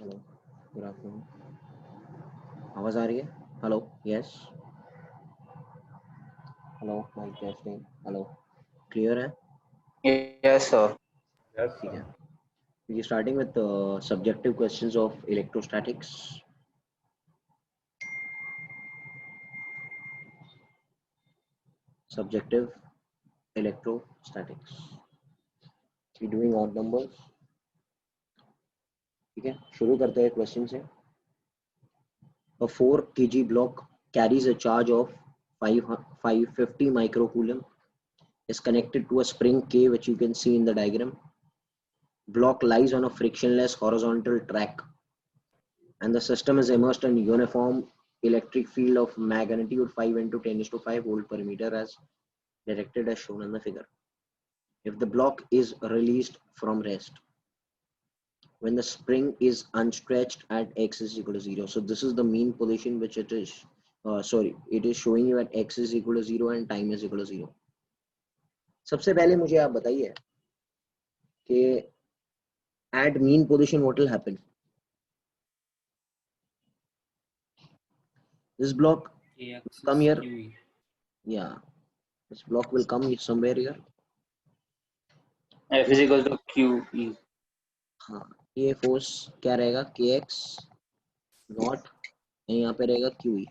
Hello, good afternoon. आवाज आ रही है? Hello, yes, hello, mic testing, hello, clear है? Yes, sir. Yes, ठीक sir. है। We are starting with subjective questions of electrostatics. Subjective electrostatics. We doing odd numbers. ठीक है, शुरू करते हैं क्वेश्चन से। A 4 kg block carries a charge of 550 microcoulomb. Is connected to a spring K, which you can see in the diagram. Block lies on a frictionless horizontal track, and the system is immersed in uniform electric field of magnitude 5 into 10 to 5 volt per meter as directed as shown in the figure. If the block is released from rest when the spring is unstretched at x is equal to 0, so this is the mean position which it is it is showing you at x is equal to 0 and time is equal to 0. सबसे पहले मुझे आप बताइए कि at mean position what will happen. This block come here. Yeah, this block will come somewhere here. F is equal to QE. हाँ, ये force क्या रहेगा? kx नॉट, यहाँ पे रहेगा QE.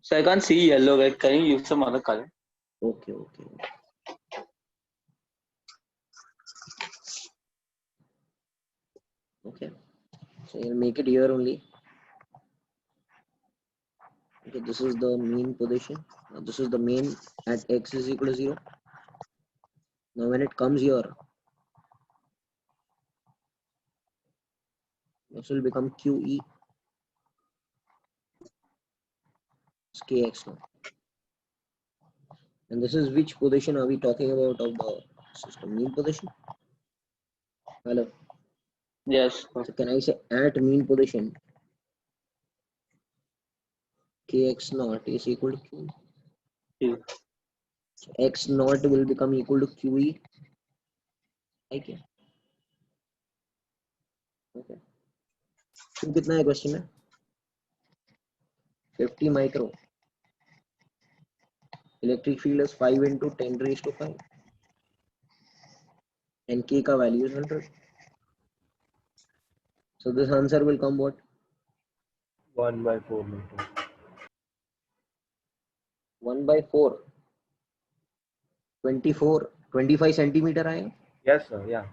So I can't see yellow. Like, can you use some other color? Okay. Okay, so you'll make it here only. Okay, this is the mean position. Now this is the mean at x is equal to 0. Now when it comes here, this will become QE. It's kx now. And this is which position are we talking about of the system? Mean position. Hello. Yes. So can I say at mean position kx naught is equal to QE? Q. So x naught will become equal to QE. Okay. Okay. Q कितना है question में? 50 micro. Electric field is 5 into 10 raised to 5. And K का value is 100. So this answer will come what? 1/4 meter. 1 by 4. 25 centimeter आएगा. Yes, sir. Yeah.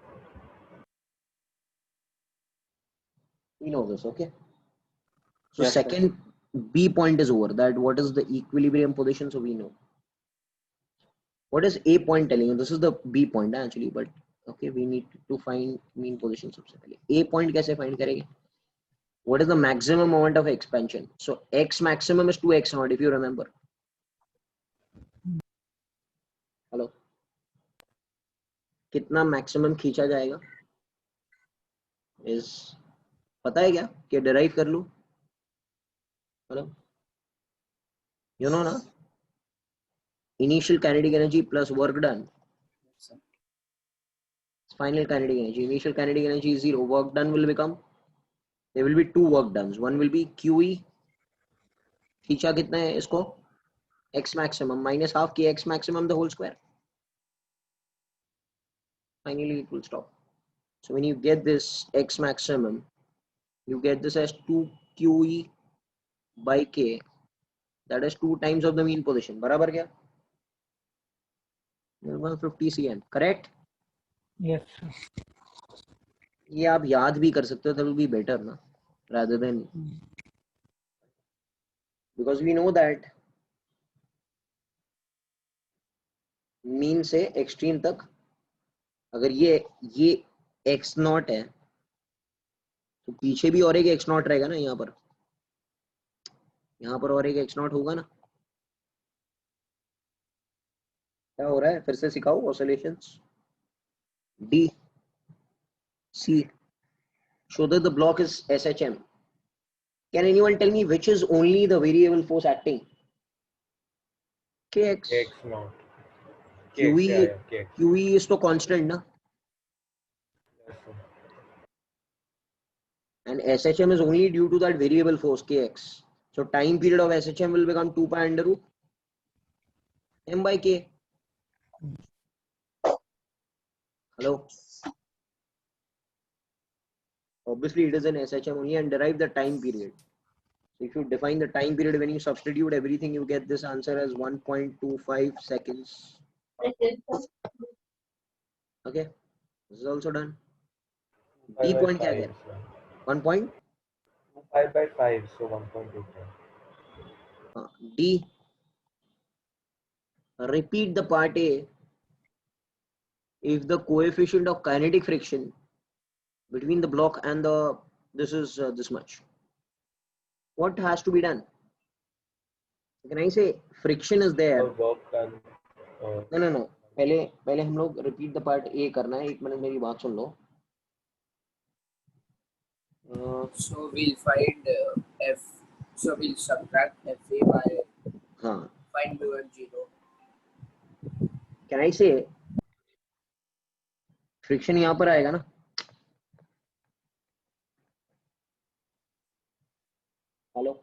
We know this, okay? So Yes, second B point is over. That what is the equilibrium position? So we know. What is A point telling you? This is the B point actually, but okay, we need to find mean position सबसे पहले. A point कैसे find करेंगे? What is the maximum moment of expansion? So x maximum is 2x naught, if you remember. Hello. कितना maximum खींचा जाएगा? इस पता है क्या कि डिराइव कर लूं? हेलो, यू नो ना, initial kinetic energy plus work done, final kinetic energy. Initial kinetic energy is 0, work done will become, there will be two work done. One will be QE, खींचा कितना है इसको? x maximum minus half kx maximum the whole square. Finally it will stop. So when you get this x maximum, you get this as 2QE by k, that is 2 times of the mean position. बराबर क्या? 150 cm, correct? Yes. ये आप याद भी कर सकते हो, that will be better ना, rather than, because we know that mean से एक्सट्रीम तक अगर ये x नॉट है तो पीछे भी और एक x नॉट रहेगा ना, यहाँ पर और एक x नॉट होगा ना. क्या हो रहा है? फिर से सिखाओ. Oscillations D C show that the block is SHM. Can anyone tell me which is only the variable force acting? KX. X naught. QE is तो constant ना, Yes, sir. and SHM is only due to that variable force kx. So time period of SHM will become 2 pi under root m by k. Hello. Obviously it is an SHM only, and derive the time period. So if you define the time period, when you substitute everything, you get this answer as 1.25 seconds. Okay, this is also done. D point क्या है? 1 point 5 by 5, so 1.25. D. Repeat the part A if the coefficient of kinetic friction between the block and the this is this much. What has to be done? Can I say friction is there? Work done. No. पहले हम लोग repeat the part A करना है. 1 minute मेरी बात सुन लो. So we'll find F. So we'll subtract FA by find mu0. Can I say friction यहाँ पर आएगा ना? हेलो.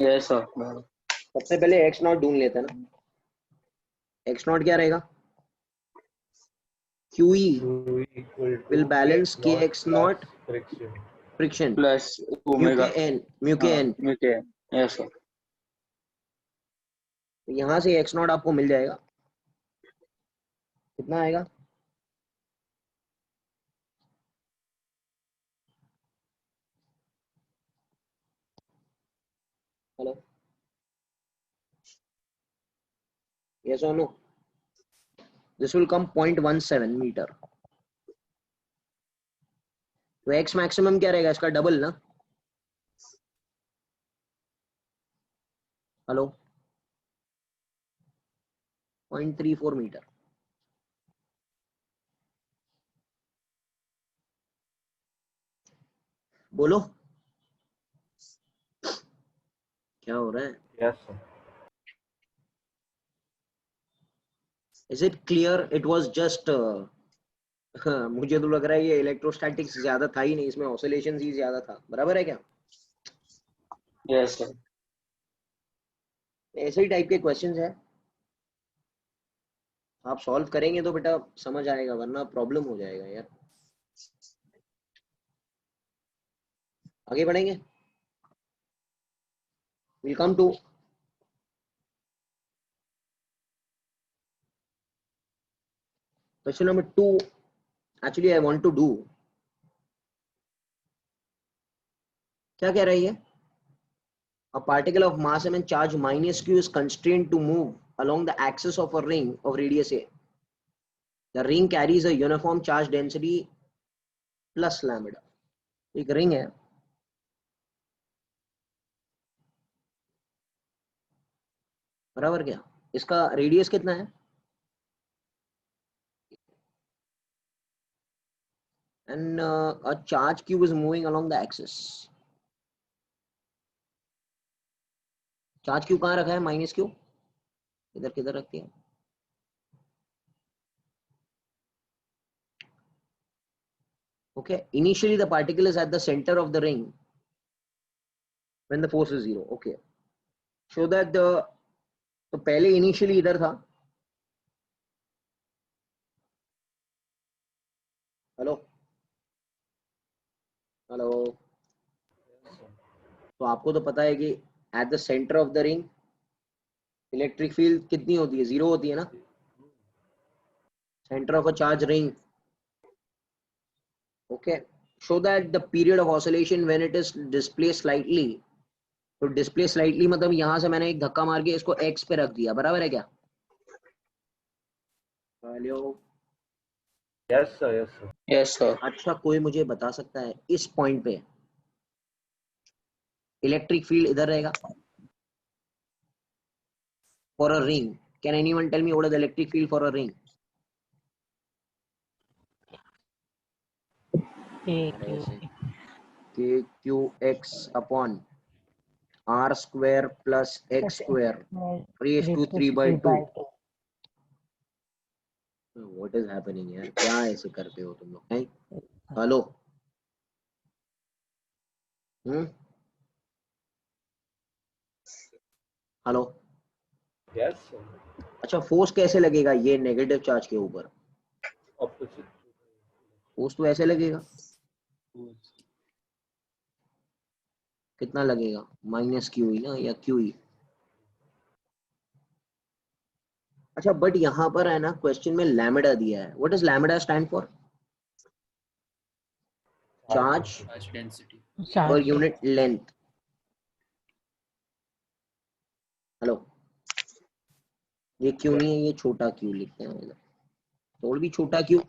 Yes sir. सबसे पहले x नॉट ढूंढ लेते हैं ना. x नॉट क्या रहेगा? QE will balance kx naught friction Plus omega mu kn. Yes sir. तो यहाँ से x नॉट आपको मिल जाएगा. कितना आएगा? Hello. Yes or no? This will come 0.17 meter. तो x maximum क्या रहेगा? इसका डबल ना. हेलो. 0.34 मीटर. बोलो क्या हो रहा है? Yes sir. Is it clear? It was just मुझे तो लग रहा है ये इलेक्ट्रोस्टैटिक्स ज्यादा था ही नहीं, इसमें ऑसिलेशंस ही ज्यादा था. बराबर है क्या? Yes sir. ऐसे ही टाइप के क्वेश्चंस है. आप सॉल्व करेंगे तो बेटा समझ आएगा, वरना प्रॉब्लम हो जाएगा यार. आगे बढ़ेंगे. We'll come to question number 2. Actually I want to do, क्या कह रही है? A particle of mass m and charge minus q is constrained to move along the axis of a ring of radius a. The ring carries a uniform charge density plus lambda. एक ring है, बराबर क्या? इसका radius कितना है? And a charge q is moving along the axis. Charge Q कहाँ रखा है? माइनस क्यू इधर किधर रखती है? Okay, initially the particle is at the center of the ring when the force is 0. Okay, show that the तो पहले initially इधर था. Hello hello. तो आपको तो पता है कि at the center of the ring electric field कितनी होती है? 0 होती है ना. Center of a charge ring. Okay, show that the period of oscillation when it is displaced slightly. तो डिस्प्ले स्लाइटली मतलब यहां से मैंने एक धक्का मार के इसको x पे रख दिया. बराबर है क्या? Hello. Yes sir. Yes sir. Yes sir. अच्छा, कोई मुझे बता सकता है इस पॉइंट पे इलेक्ट्रिक फील्ड इधर रहेगा for a ring? Can anyone tell me what is the electric field for a ring? k q x upon r square plus x square raised to 3 by 2. What is happening यार? क्या ऐसे करते हो तुम लोग? Hello. Hello, Yes, sir. अच्छा force कैसे लगेगा ये नेगेटिव चार्ज के ऊपर? Opposite. फोर्स तो ऐसे लगेगा, कितना लगेगा? माइनस क्यू ई ना, या क्यू ई। अच्छा बट यहाँ पर है ना क्वेश्चन में लैम्बडा दिया है। What is lambda stand for? Charge Charge density. Per unit length. Hello, ये क्यों नहीं है, ये छोटा क्यू लिखते हैं इधर, थोड़ा भी छोटा Q.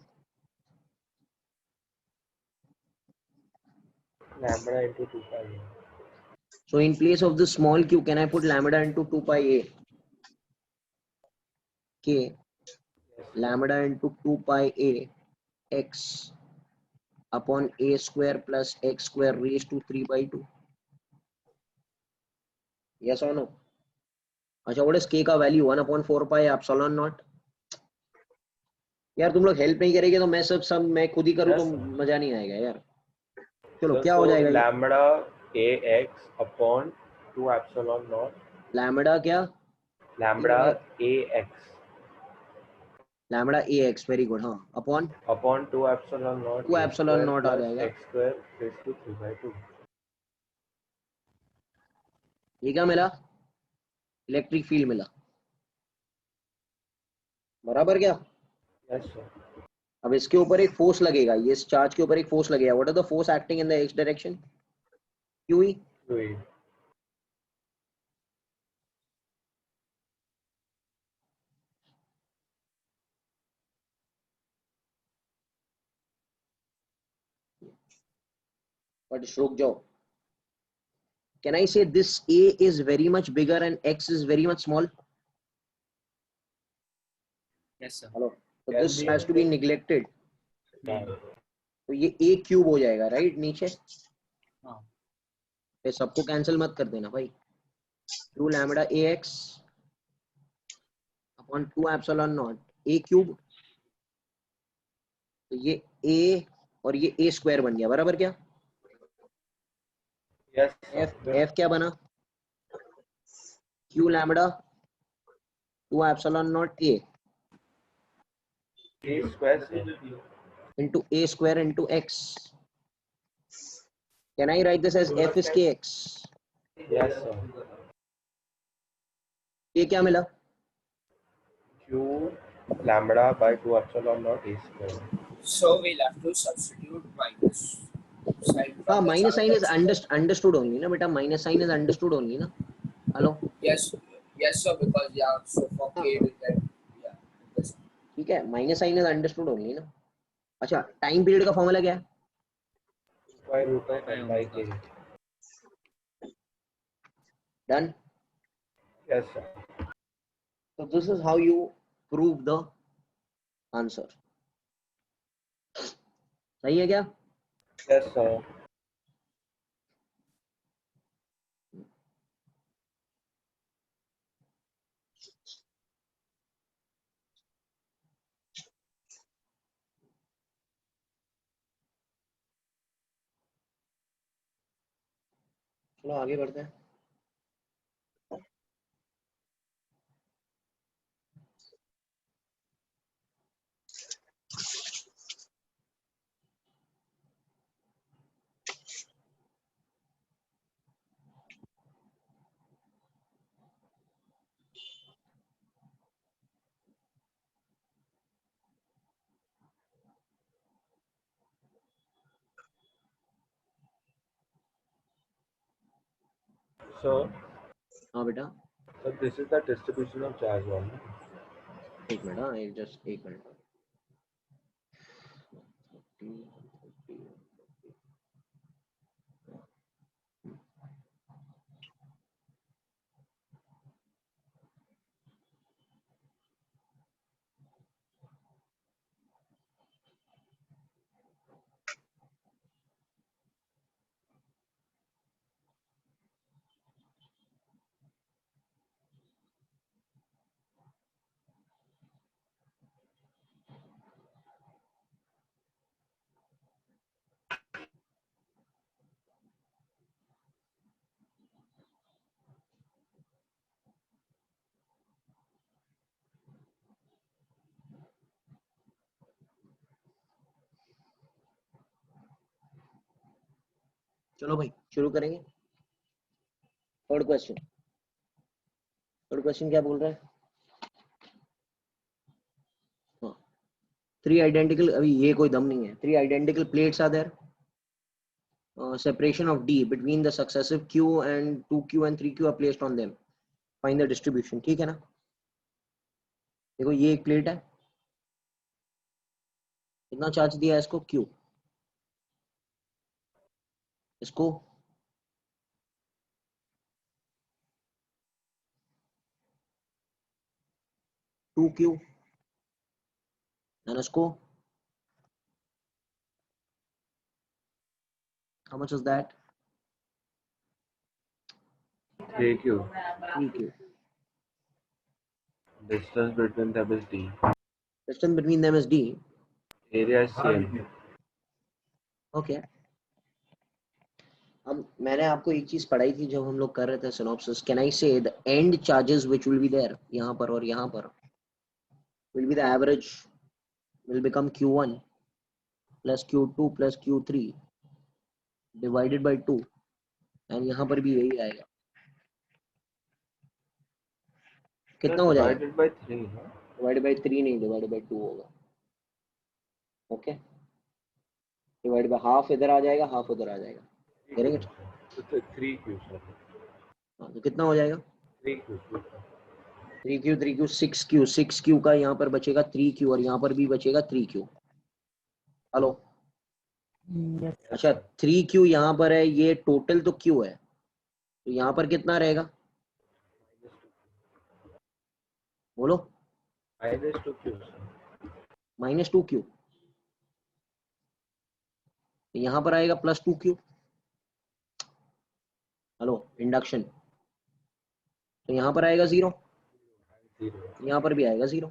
Lambda into 2 pi. So in place of the small q, can I put lambda into 2 pi a? K lambda into 2 pi a x upon a square plus x square raised to 3 by 2. Yes or no? अच्छा, what is k का value? 1 upon 4 pi epsilon naught. यार तुम लोग help नहीं करेंगे तो मैं सब मैं खुद ही करूँ तो Yes, sir. मजा नहीं आएगा यार। चलो So, क्या हो जाएगा ये? lambda ax upon 2 epsilon naught. Lambda क्या? Lambda ax lambda A x, very good. हाँ, upon upon 2 epsilon naught 2 a epsilon square naught आ plus जाएगा। x square raised to 3 by 2. ये क्या मिला? इलेक्ट्रिक फील्ड मिला, बराबर क्या? Yes, sir. अब इसके ऊपर एक फोर्स लगेगा, ये इस चार्ज के ऊपर एक फोर्स लगेगा। What are the force acting in the x direction? Q E. QE. But रुक जाओ, can I say this A is very much bigger and x is very much small? Yes, sir. हेलो, तो Can this be has to be neglected. Yeah. तो ये ए cube हो जाएगा, right? नीचे हाँ. ये सबको कैंसिल मत कर देना भाई। Q lambda A x upon 2 epsilon not a cube. तो ये ए और ये ए स्क्वायर बन गया, बराबर क्या? Yes, sir. एफ एफ क्या बना? Q lambda 2 epsilon not a A square, sir. into a square into x. Can I write this as f is kx? Yes, sir. ये क्या मिला? Q lambda by 2 epsilon naught a square. So we'll have to substitute minus sign हाँ, from the minus charge sign is density. Understood only ना बेटा, minus sign is understood only ना। Hello, Yes, yes, sir. Because yeah, so for हाँ k we get yeah. Yes. ठीक है, minus sign is understood only ना। अच्छा, time period का formula क्या है? 2 pi root of n by k. Done. Yes, sir. So this is how you prove the answer. सही है क्या? Yes, sir. चलो आगे बढ़ते हैं। So, हाँ बेटा, so this is the distribution of charge one. एक मिनट। हाँ, एक जस्ट एक मिनट। चलो भाई शुरू करेंगे। थर्ड क्वेश्चन, थर्ड क्वेश्चन क्या बोल रहा है? हाँ, 3 आइडेंटिकल, अभी ये कोई दम नहीं है। 3 identical plates are there, separation of D between the successive Q and 2Q and 3Q are placed on them. Find the distribution. ठीक है ना? देखो ये एक प्लेट है, कितना चार्ज दिया है इसको? Q। इसको टू क्यू, and इसको how much is that? 3Q. 3Q. Distance between them is D. Distance between them is D. Area is same. Okay. अब मैंने आपको एक चीज पढ़ाई थी जब हम लोग कर रहे थे synopsis. Can I say the end charges which will be there, यहाँ पर और यहाँ पर, will be the average, will become Q1 plus Q2 plus Q3 divided by 2, and यहाँ पर भी यही आएगा। कितना हो जाएगा? Divided by 3. Huh? Divide by 3 नहीं, डिवाइड बाई 2 होगा। ओके, डिवाइड बाई हाफ इधर आ जाएगा, हाफ उधर आ जाएगा। Getting it? 3Q. हाँ, तो कितना हो जाएगा? 3Q. 3Q 3Q 6Q, 6Q का यहाँ पर बचेगा 3Q और यहाँ पर भी बचेगा 3Q। हेलो? अच्छा, 3Q यहाँ पर है, ये टोटल तो Q है, तो यहाँ पर कितना रहेगा? बोलो। Minus 2Q. -2Q। तो यहाँ पर आएगा +2Q। Hello, induction. तो यहाँ पर आएगा 0, 0. यहाँ पर भी आएगा 0।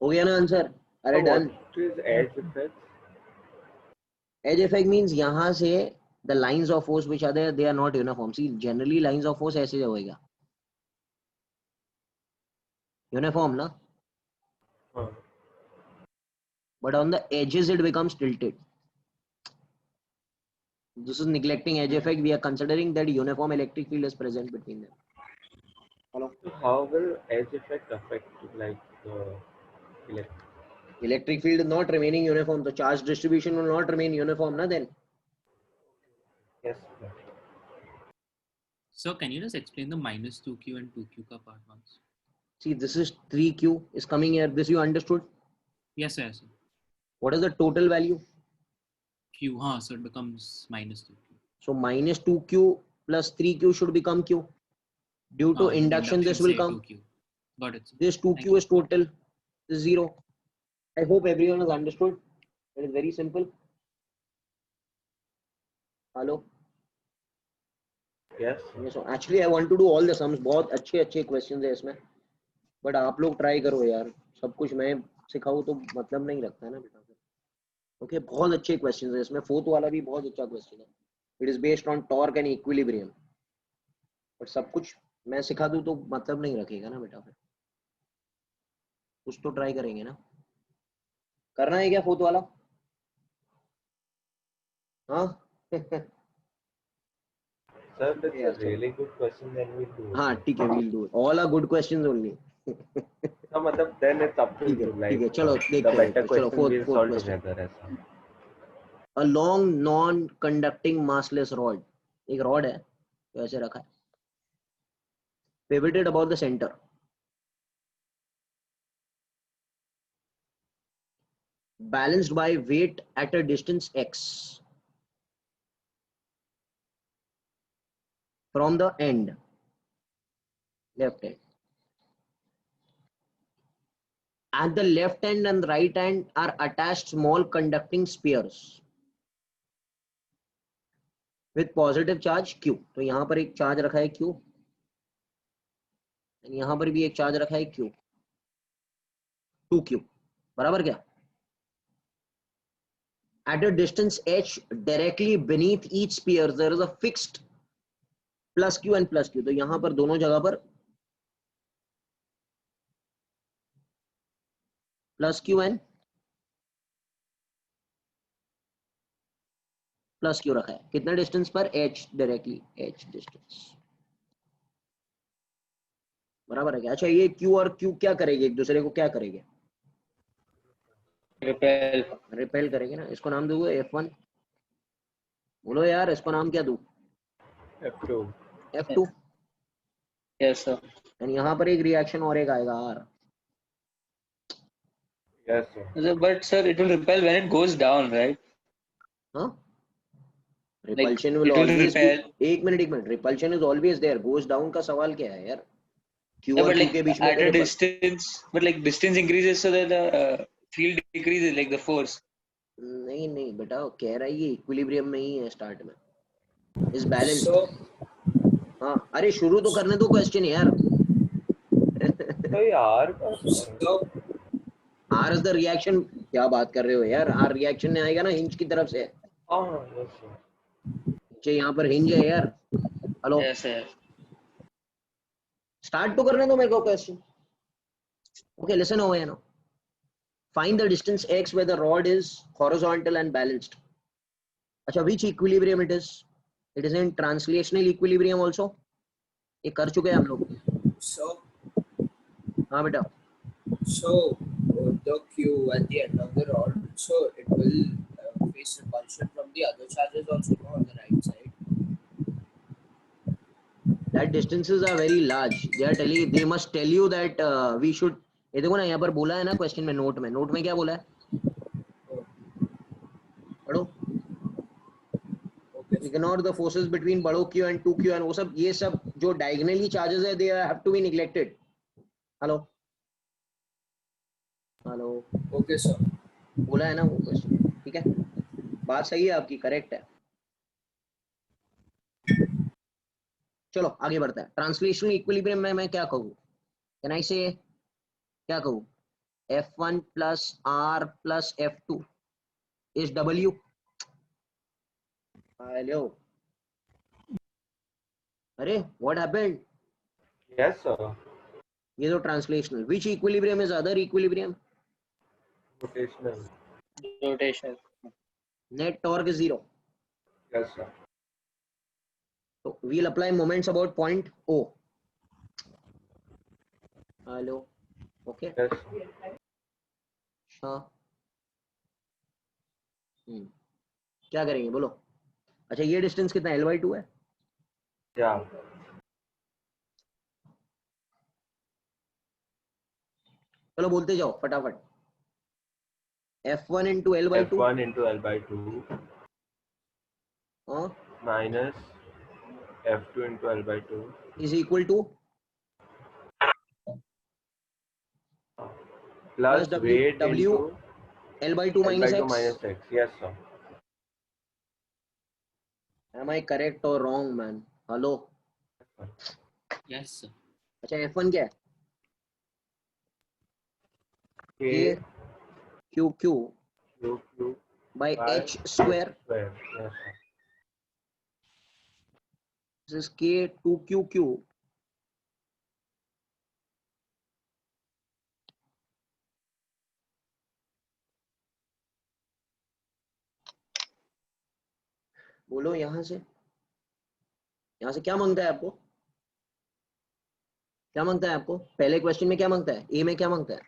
हो गया ना आंसर? अरे So done. what is edge effect? Edge effect means यहाँ से the lines of force which are there, they are not uniform. See, generally lines of force ऐसे होएगा, uniform ना, Huh. but on the edges it becomes tilted. This is neglecting edge effect. We are considering that uniform electric field is present between them. Hello? So how will edge effect affect like electric? Electric field not remaining uniform, the charge distribution will not remain uniform na then. Yes. So can you just explain the -2Q and 2Q ka part once? See, this is 3Q is coming here. This you understood? Yes, sir. Yes, sir. What is the total value? Q, so it becomes -2Q. So -2Q plus 3Q should become Q. Due to induction, this will say come. 2Q. Got it, sir. This 2Q is total. This is 0. I hope everyone has understood. It is very simple. Hello? Yes. Yes, so actually I want to do all the sums. बहुत अच्छे अच्छे questions है इसमें, but आप लोग try करो यार। सब कुछ मैं सिखाऊँ तो मतलब नहीं रखता है ना बेटा। ओके, बहुत अच्छे questions है इसमें। फोर्थ वाला भी बहुत अच्छा question है। It is based on torque and equilibrium. but सब कुछ मैं सिखा दूँ तो मतलब नहीं रखेगा ना बेटा। फिर कुछ तो ट्राई करेंगे ना। करना है क्या फोर्थ वाला? हाँ? Sir, that's a really good question. Then we'll do it. हाँ ठीक है, we'll do it. All are good questions only. No, matlab, then it's up to ठीक है, you. ठीक है, Like चलो the देखते better हैं। चलो question we'll fourth solve question. together. ऐसा. A long non-conducting massless rod, एक रॉड है तो ऐसे रखा है, pivoted about the center, balanced by weight at a distance x from the end, left end. At the left end and right end are attached small conducting spheres with positive charge q. तो यहाँ पर एक charge रखा है q, यहाँ पर भी एक चार्ज रखा है q, 2q, बराबर क्या? At a distance h directly beneath each sphere there is a fixed plus q and plus q. तो यहाँ पर दोनों जगह पर plus q and plus Q रखा है, कितना डिस्टेंस पर, h डायरेक्टली h डिस्टेंस, बराबर है क्या? अच्छा ये q और q क्या करेंगे, एक दूसरे को क्या करेंगे, रिपेल। रिपेल करेंगे ना। इसको नाम दोगे f1, बोलो यार इसको नाम क्या दूं, F2. f2। Yes sir. And यहाँ पर एक रिएक्शन और एक आएगा r, Yes, sir. But sir, it will repel when it goes down, right? हाँ, Like repulsion will it will always be, repel. एक मिनट, repulsion is always there, goes down का सवाल क्या है यार, q Yeah, और but q like के बीच में at तो a ripple, distance, but like distance increases so that the field decreases, like the force. नहीं बेटा, वो कह रहा है ये इक्विलिब्रियम में ही है स्टार्ट में, इज बैलेंस्ड। So, हाँ अरे शुरू तो करने दो क्वेश्चन यार। तो यार का so, R is the reaction, क्या बात कर रहे हो यार, आर रिएक्शन में आएगा ना हिंज की तरफ से, हाँ yes sir. नीचे यहाँ पर हिंज है यार। Hello Yes, sir. स्टार्ट तो करने दो मेरे को question. Okay listen over now, find the distance x where the rod is horizontal and balanced। अच्छा which equilibrium it is, it is in translational equilibrium also, ये कर चुके हैं हम लोग। so, हाँ बेटा, the Q at the end of the rod, so it will face repulsion from the other charges also, no, on the right side. that distances are very large, they are telling, they must tell you that we should, ये देखो ना यहाँ पर बोला है ना question में, note में क्या बोला है, पढ़ो, Okay. ignore the forces between बड़ो q and 2q and वो सब, ये सब जो diagonally charges है, they have to be neglected। Hello Okay, sir. बोला है ना वो क्वेश्चन, ठीक है, बात सही है आपकी, करेक्ट है। चलो आगे बढ़ता है। ट्रांसलेशनल इक्विलिब्रियम में मैं क्या कहूँ, कैन आई से, क्या कहूँ, f1 plus r plus f2 is w। Hello, अरे व्हाट हैपेंड, Yes sir. ये तो translational, which equilibrium is other equilibrium, Rotational. Rotation. Net torque is zero, Yes sir. so we'll apply moments about point O। Hello okay Yes sir. हाँ, क्या करेंगे बोलो। अच्छा ये distance कितना, l/2 है, Yeah. चलो बोलते जाओ फटाफट, f1 into l/2 F1 into L/2 minus F2 into L/2 is equal to plus w weight into l/2 minus L/2 x। minus x. Yes sir. am I correct or wrong man, hello. Yes, sir. अच्छा f1 क्या है, K ये q q Q Q by by h square, square. Yes sir. this is k 2q बोलो यहाँ से क्या मांगता है आपको, क्या मांगता है आपको, पहले क्वेश्चन में क्या मांगता है, ए में क्या मांगता है,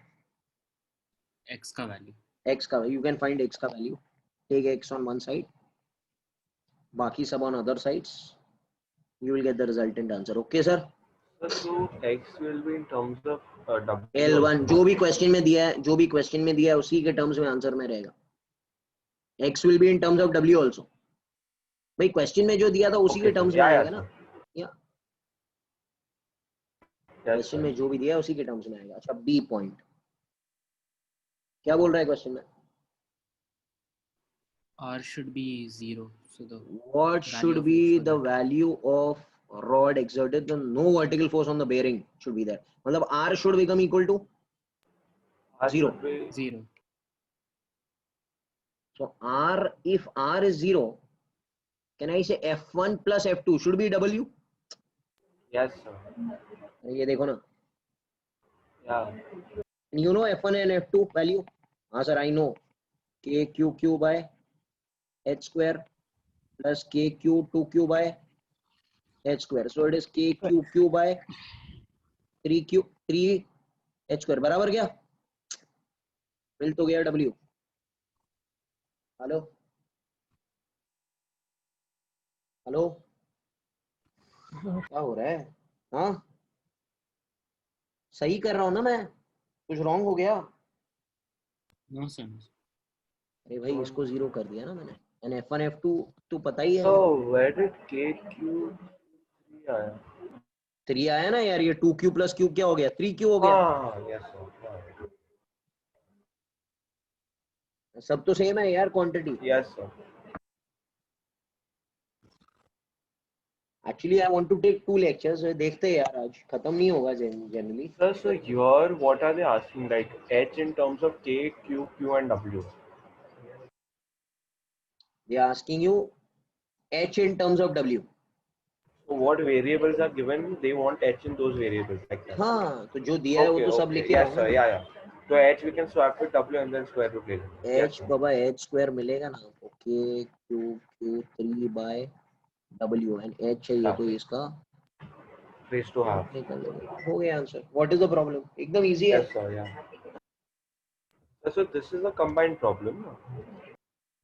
X का वैल्यू। x का, you can find x का value, take x on one side, बाकी सब on other sides, you will get the resultant answer। okay sir, So x will be in terms of W. L1 जो भी question में दिया है, जो भी क्वेश्चन में दिया है उसी के टर्म्स में आंसर में रहेगा, x will be in terms of w also, भाई क्वेश्चन में जो दिया था उसी Okay, के टर्म्स sir. में Yeah, आएगा yeah, ना, sir. या Yes, क्वेश्चन sir. में जो भी दिया है उसी के टर्म्स में आएगा। अच्छा बी पॉइंट क्या बोल रहा है क्वेश्चन में, R should be 0. So the what value should of be for the that. value of rod exerted, the no vertical force on the bearing should be there, मतलब r should become equal to R 0, should be 0. so r, if r is 0, can I say f1 plus f2 should be w, yes sir. ये देखो ना, Yeah. you know f1 and f2 value, हाँ sir I know, k q q by h square plus kq 2q by h square. So it is kq by 3 h square बराबर क्या? मिल तो गया w. Hello hello क्या हो रहा है? हाँ सही कर रहा हूँ ना मैं, कुछ रॉन्ग हो गया? No, sir. अरे भाई इसको जीरो कर दिया ना मैंने. एंड f1 f2 तो पता ही है. So where did KQ3 आया? 3 आया ना यार, ये 2q plus q क्या हो गया? 3q हो गया. हाँ yes sir. सब तो सेम है यार quantity. Yes sir. Actually I want to take 2 lectures. देखते हैं यार, आज खत्म नहीं होगा generally. Sir, so here what are they asking, like H in terms of K, Q, Q and W? They are asking you h in terms of w. So what variables are given? They want H in those variables like that. हाँ तो जो दिया है वो Okay, तो सब okay. लिख के Yes आओ sir, ना. yeah. So H we can swap with W and then square root ले लेंगे. Yes h sir. बाबा h स्क्वायर मिलेगा ना. Okay q3 by w and h है ये तो इसका Raised to half. निकल लेगा. हो गया answer. What is the problem? एकदम इजी है. Yes sir, yeah. So this is a combined problem.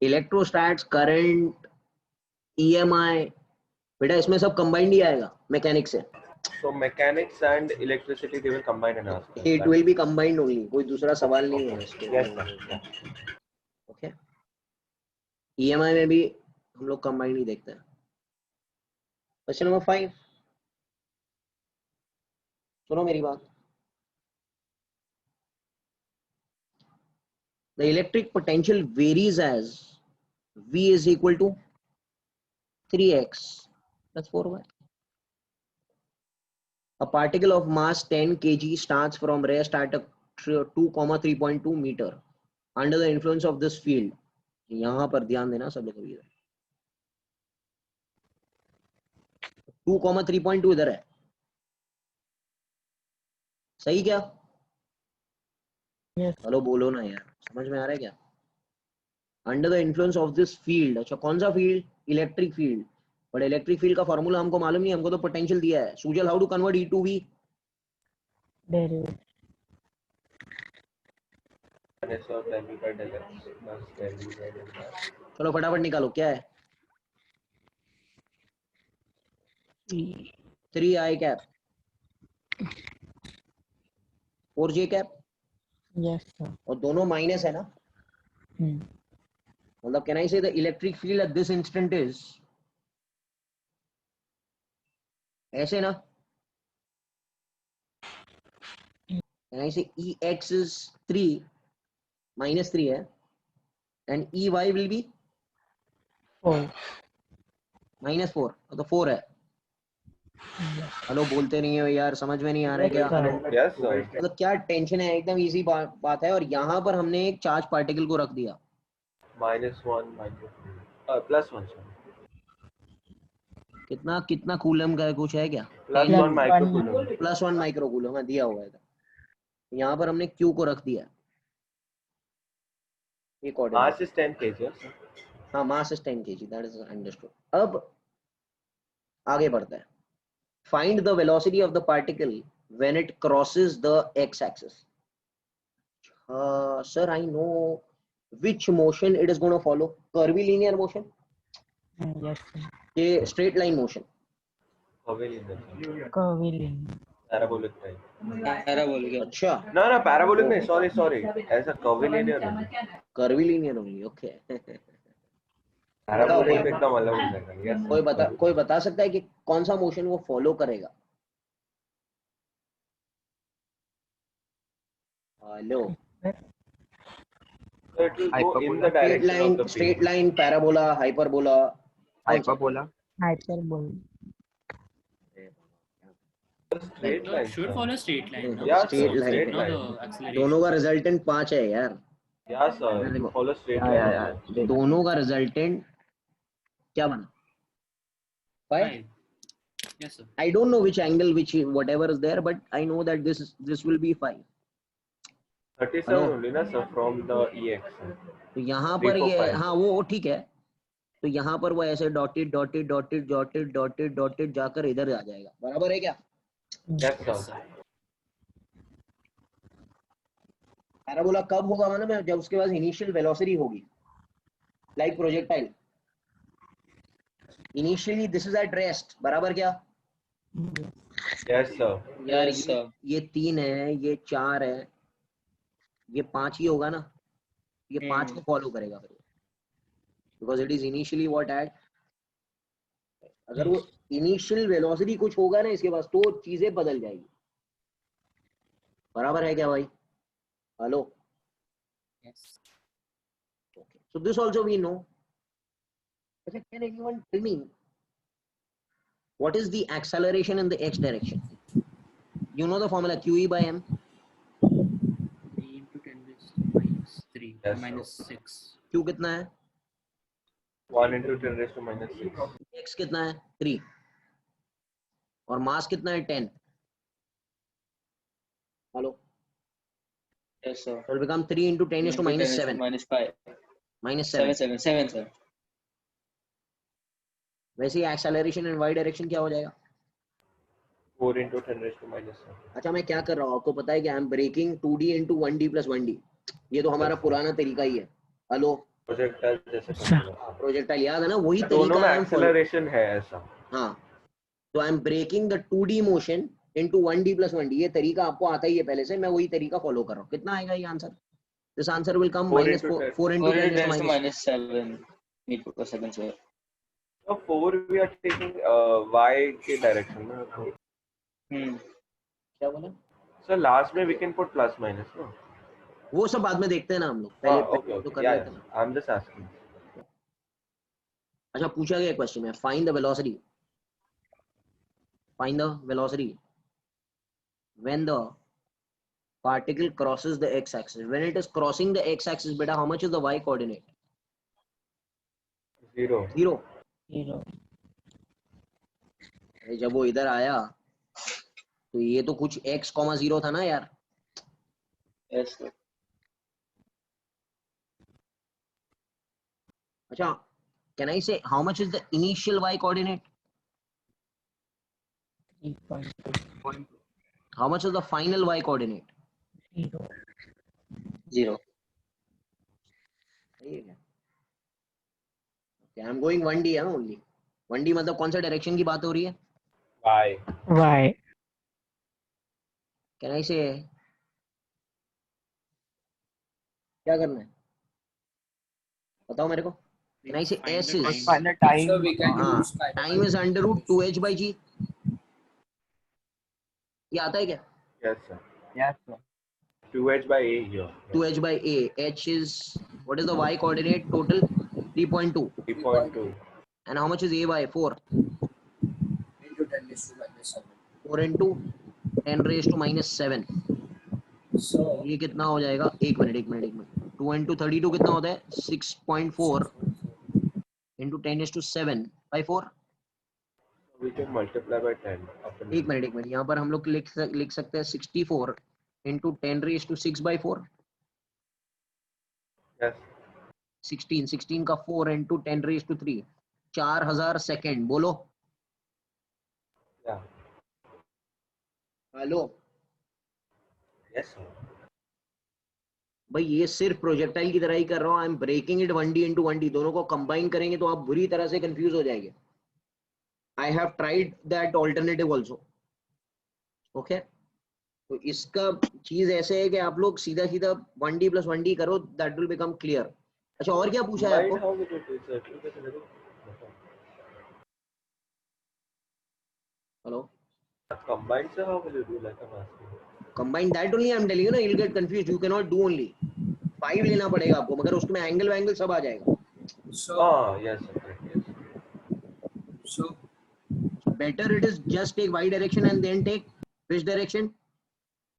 Electrostatics, current, EMI, बेटा इसमें सब कंबाइंड ही आएगा मैकेनिक्स से. So mechanics and electricity they will combine in us. It will B combined only. कोई दूसरा सवाल नहीं है इसके. Yes sir. Yeah. Okay. EMI में भी हम लोग कंबाइंड ही देखते हैं. Question number 5. सुनो मेरी बात. The electric potential varies as V is equal to 3x plus 4y. A particle of mass 10 kg starts from rest at a 2,3.2 meter under the influence of this field. यहाँ पर ध्यान देना सब लोग. 2,3.2 इधर है. सही क्या? हेलो बोलो ना यार, समझ में आ रहा है क्या? Under the influence of this field. अच्छा कौन सा फील्ड? Electric field. बट इलेक्ट्रिक फील्ड का फॉर्मूला हमको मालूम नहीं, हमको तो पोटेंशियल दिया है. Sujal, how to convert E to V? चलो फटाफट निकालो, क्या है? 3i cap 4j cap. Yes, sir. और दोनों माइनस है ना. मतलब can I say the electric field at this instant is ऐसे ना. कैन आई से ex is 3 minus 3 है and ey will be 4. minus 4. तो 4 है. हेलो बोलते नहीं हो यार, समझ में नहीं आ रहा है क्या? Yes sir. मतलब क्या टेंशन है? एकदम इजी बात है. और यहाँ पर हमने एक चार्ज पार्टिकल को रख दिया. -1 +1 sir. कितना कूलम का कुछ है क्या? +1 microcoulomb. +1 माइक्रो कूलम दिया हुआ है. यहाँ पर हमने Q को रख दिया. ये Mass is 10 kg. Yes, sir. हाँ mass is 10 kg. That is understood. अब आगे बढ़ता है. Find the velocity of the particle when it crosses the x axis. Sir I know which motion it is gonna follow. Curvilinear motion Yes, sir. ये straight line motion. Curvilinear, sir. Curvilinear. Parabolic type. Parabolic. अच्छा No, parabolic नहीं. Sorry. ऐसा curvilinear नहीं. Curvilinear only. Okay. Parabolic तो एकदम अलग हो जाएगा. Yes. कोई बता सकता है कि कौन सा मोशन वो फॉलो करेगा? Hello. So it will go in the direction of the straight beam. Line, parabola, hyperbola. Hyperbola. Straight No, line. it should sir. follow straight line. No? Yeah, straight sir, line. straight No, line. the acceleration. दोनों का resultant 5 है यार. Yeah, sir. It will follow straight line. दोनों का resultant क्या बना? 5. Five. Yes, sir. I don't know which angle, which whatever is there, but I know that this will be 5. 37 only, na sir, from the EX. तो यहाँ पर 3, 4, ये 5. हाँ वो ठीक है. तो यहाँ पर वो ऐसे dotted dotted dotted dotted dotted dotted जाकर इधर आ जाएगा, बराबर है क्या? Yes, Yes, sir. sir. Parabola कब होगा, मतलब जब उसके पास इनिशियल वेलोसिटी होगी, like projectile initially this is at rest, बराबर क्या? Yes, sir. यार Yes, sir. ये 3 है, ये 4 है, ये 5 ही होगा ना, ये 5 को फॉलो करेगा फिर, because it is initially what at, अगर वो इनिशियल वेलोसिटी कुछ होगा ना इसके पास तो चीजें बदल जाएगी, बराबर है क्या भाई? Hello, Yes. so this also we know. Okay, can anyone tell me what is the acceleration in the x direction? You know the formula QE by m. 3 into 10 raised to minus 3 Yes, sir. minus 6. Q कितना है? 1 into 10 raised to minus 6. x कितना है? 3 और मास कितना है? 10. Hello, Yes, sir. so it will become 3 into 10 is to minus 7. Minus 5. Minus 7, 7. 7, 7, sir. वैसे ही acceleration in y direction क्या हो जाएगा? 4 into 10 raised to minus 7. अच्छा मैं क्या कर रहा हूँ आपको पता है कि I am breaking 2d into 1d plus 1d, ये तो हमारा पुराना तरीका ही है। हेलो, Projectile जैसे करते प्रोजेक्टाइल याद है ना, वही हैं। दोनों तरीका में है हम follow- acceleration है ऐसा। हाँ, तो I am breaking the 2d motion into 1d plus 1d, ये तरीका आपको आता ही है पहले से, मैं वही तरीका फॉलो कर रहा हूँ। कितना आएगा ये answer? This answer will come 4 minus into 4 10. 4 into 10 is to minus minus 7 meter per second, sir. So 4 we are taking y के direction में। क्या बोला? So last में we can put plus minus, no? वो सब बाद में देखते हैं ना हम लोग, पहले Okay, तो okay. कर Yeah, लेते हैं। yeah. I'm just asking. अच्छा पूछा गया क्वेश्चन में, find the velocity, find the velocity when the particle crosses the x axis. When it is crossing the x axis, beta, how much is the y coordinate? 0. 0. 0. जब वो इधर आया तो ये तो कुछ x, 0 था ना यार। Yes, sir. अच्छा, can I say how much is the initial y coordinate? 3.2. How much is the final y coordinate? 0. 0. सही है क्या? Okay, I'm going 1D है only. 1D मतलब कौन सा डायरेक्शन की बात हो रही है? Y. Y. Can I say क्या करना है? बताओ मेरे को। Can I say Find S the is time. Final time. So we can हाँ, use kind of time is under root 2h by g. ये आता है क्या? Yes, sir. Yes, sir. 2h by a here. 2h by a. H is, what is the y coordinate total? 3.2. 3.2. And how much is a by 4? into 10 raised to minus 7. 4 into 10 raised to minus 7. So ये कितना हो जाएगा? एक minute 2 into 32 कितना होता है? 6.4 into 10 raised to 7 by 4. We can multiply by 10. एक minute यहाँ पर हम लोग लिख सकते हैं 64 into 10 raised to 6 by 4. Yes. 16 का 4 into 10 raised to 3. 4000 सेकेंड। बोलो। Yeah. Hello Yes, sir. भाई, ये सिर्फ प्रोजेक्टाइल की तरह ही कर रहा हूँ। I am breaking it 1D into 1D, दोनों को कंबाइन करेंगे तो आप बुरी तरह से कंफ्यूज हो जाएंगे। I have tried that alternative also. Okay, तो इसका चीज ऐसे है कि आप लोग सीधा 1D plus 1D करो, दैट विल बिकम क्लियर। अच्छा, और क्या पूछा है Combined, आपको? how will you do, sir? You can do it. Hello, Combined, sir, how will you do, like I'm asking? Combine that only I am telling you ना, you will get confused, you can not do only 5 लेना पड़ेगा आपको, मगर उसमें angle वैंगल सब आ जाएगा। so Yes, sir. Correct. Yes. so better it is just take y direction and then take which direction?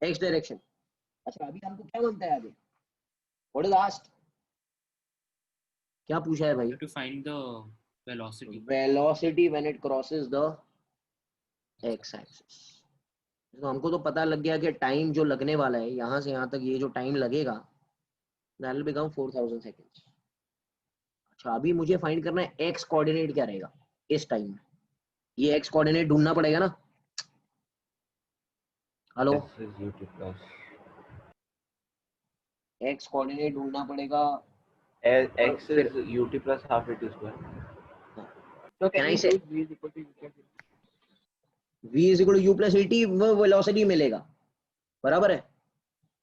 x direction. अच्छा, अभी हमको क्या बनता है आगे? What is asked? क्या पूछा है भाई? You have to find the velocity. Velocity when it crosses the x axis. तो हमको तो पता लग गया कि टाइम जो लगने वाला है यहाँ से यहाँ तक, ये जो टाइम लगेगा दैट विल बिकम 4000 सेकंड्स। अच्छा अभी मुझे फाइंड करना है एक्स कोऑर्डिनेट क्या रहेगा इस टाइम में, ये एक्स कोऑर्डिनेट ढूंढना पड़ेगा ना। Hello, S is ut plus. X coordinate ढूंढना पड़ेगा और X फिर is ut plus half at square. So can can I we से choose v is equal to u plus at? v is equal to u plus at, वो velocity मिलेगा, बराबर है।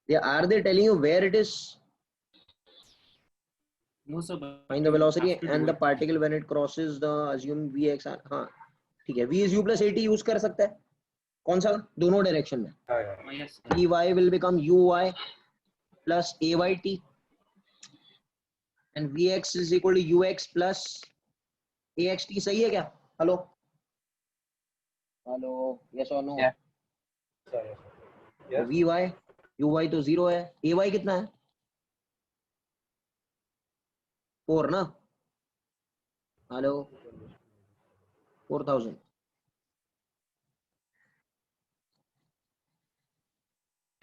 They are they telling you where it is, No, sir, find but the you velocity have to and do the it. Particle when it crosses the assume v x. हाँ ठीक है, v is u plus at use कर सकता है, कौन सा, दोनों direction में। Yeah. Oh, yes, sir. dy will become uy plus ayt and vx is equal to ux plus axt। सही है क्या? हेलो हेलो, यस और no? Yeah. Sorry. Yes. vy uy तो 0 है, ay कितना है? 4 ना। Hello, 4000।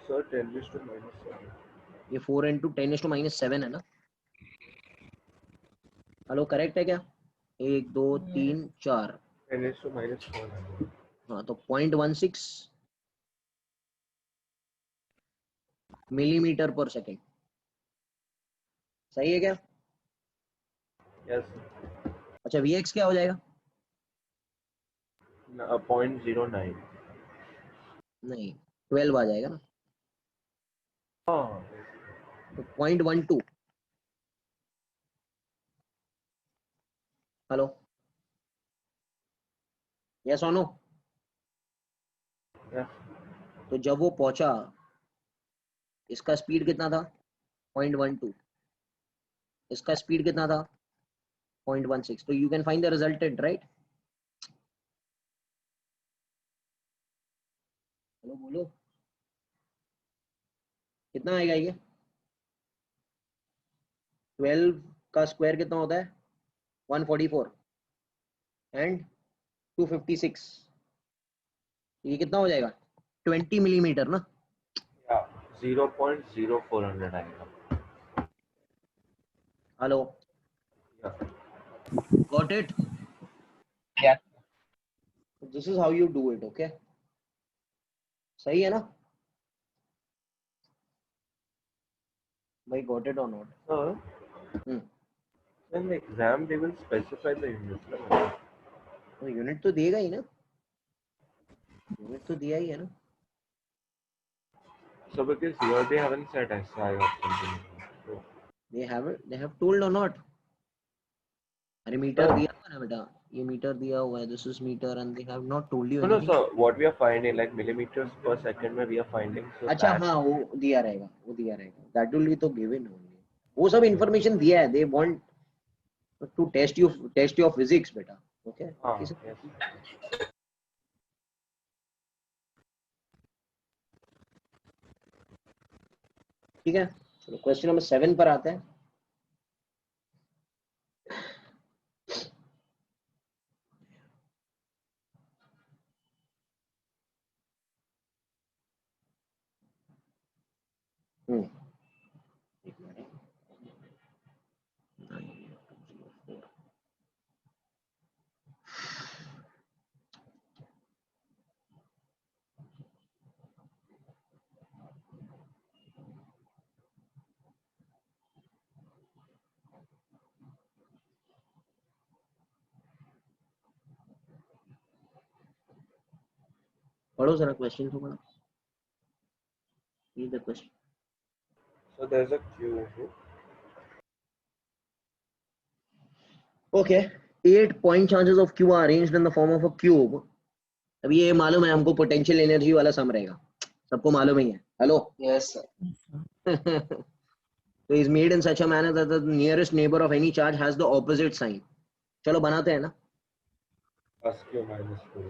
So 10 is to minus 7. ये 4 इंटू 10⁻⁷ है ना। हेलो करेक्ट है क्या? 1 2 3 4। 10 is to minus 4. हाँ तो 0.16 मिलीमीटर पर सेकेंड, सही है क्या? Yes. अच्छा vx क्या हो जाएगा? 0.09. नहीं 12 आ जाएगा ना, Oh. तो 0.12। हेलो, यस और नो? Yeah. तो जब वो पहुंचा, इसका स्पीड कितना था? 0.12। इसका स्पीड कितना था? 0.16। तो you can find the resultant, right? Hello बोलो, कितना आएगा ये? 12 का स्क्वायर कितना होता है? 144 एंड 256, ये कितना हो जाएगा? 20 मिलीमीटर ना। Yeah. 0.0400 आएगा. Hello, Yeah. Got it? Yeah. This is how you do it, okay? सही है ना भाई? गॉट इट और not? So in the exam they will specify the units. Right? तो यूनिट तो देगा ही ना, यूनिट तो दिया ही है ना। So because here they haven't said SI or something. So, they have told or not? अरे मीटर no, दिया हुआ है ना बेटा, ये मीटर दिया हुआ है, this is metre and they have not told you no. Anything. So what we are finding, like millimeters per second, where we are finding. So अच्छा that. हाँ, वो दिया रहेगा, वो दिया रहेगा, दैट विल बी तो गिवन ओनली। वो सब इंफॉर्मेशन दिया है, they want to test your physics बेटा, ओके? Yes. ठीक है, चलो क्वेश्चन नंबर 7 पर आते हैं। एक मिनट, 9204। पढ़ो जरा क्वेश्चन को, पढ़ो। Read the question. So there's a cube. Okay, 8 point charges of Q are arranged in the form of a cube। अभी ये मालूम है हमको, पोटेंशियल एनर्जी वाला सम रहेगा, सबको मालूम ही है। Hello Yes, sir. so is made in such a manner that the nearest neighbor of any charge has the opposite sign। चलो बनाते हैं ना। Plus Q minus Q.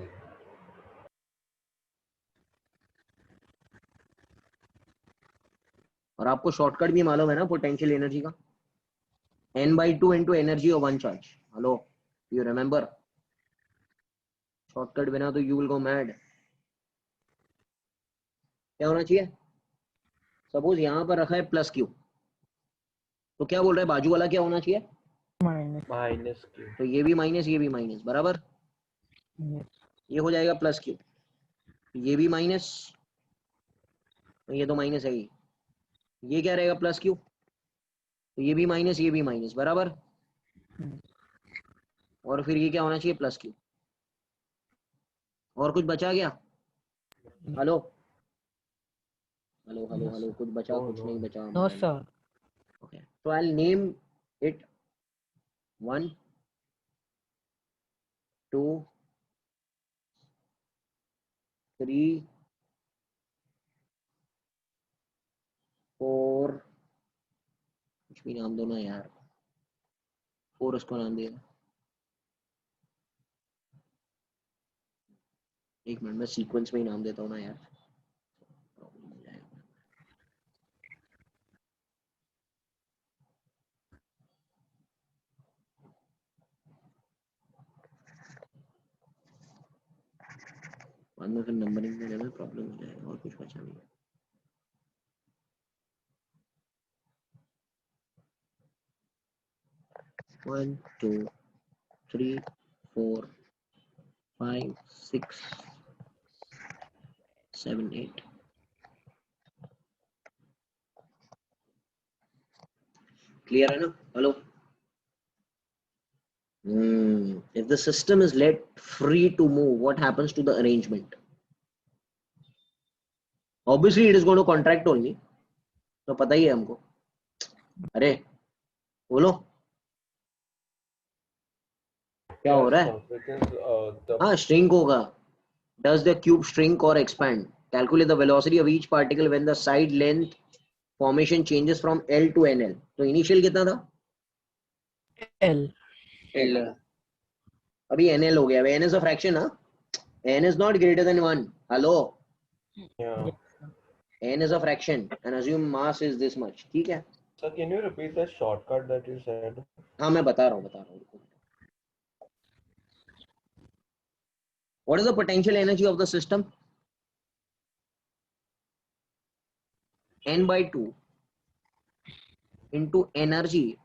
और आपको शॉर्टकट भी मालूम है ना पोटेंशियल एनर्जी का, n/2 into energy of one charge. Hello, you remember? Shortcut बिना तो यू विल गो मैड। क्या होना चाहिए? सपोज यहाँ पर रखा है प्लस क्यू, तो क्या बोल रहा है बाजू वाला क्या होना चाहिए? minus. minus q. तो ये भी माइनस, ये भी माइनस, बराबर. Yes. ये हो जाएगा प्लस क्यू. ये भी माइनस, ये तो माइनस है ही. ये क्या रहेगा प्लस क्यू. तो ये भी माइनस, ये भी माइनस, बराबर. और फिर ये क्या होना चाहिए प्लस क्यू. और कुछ बचा क्या. हेलो हेलो हेलो हेलो, कुछ बचा, No, कुछ no. नहीं बचा. No, sir. Okay, so I'll name it 1 2 3 4. कुछ भी नाम दो ना यार. 4 उसको नाम दिया. एक मिनट में सीक्वेंस में ही नाम देता हूँ ना यार. प्रॉब्लम हो जाएगा. बाद में फिर नंबरिंग में लेना प्रॉब्लम हो जाएगा. और कुछ बचा नहीं. 1 2 3 4 5 6 7 8. क्लियर है ना. Hello. If the system is let free to move, what happens to the arrangement? Obviously, it is going to contract only. तो पता ही है हमको. अरे बोलो क्या हो Yes, रहा है. sir. Because the हाँ, shrink होगा. Does the cube shrink or expand? Calculate the velocity of each particle when the side length formation changes from L to NL. तो initial कितना था. L. अभी NL हो गया. अब N is a fraction. हाँ, N is not greater than 1. Hello. yeah. N is a fraction and assume mass is this much. ठीक है. Sir, can you repeat the shortcut that you said? हाँ मैं बता रहा हूँ. What is the potential energy of the system? N by 2 into energy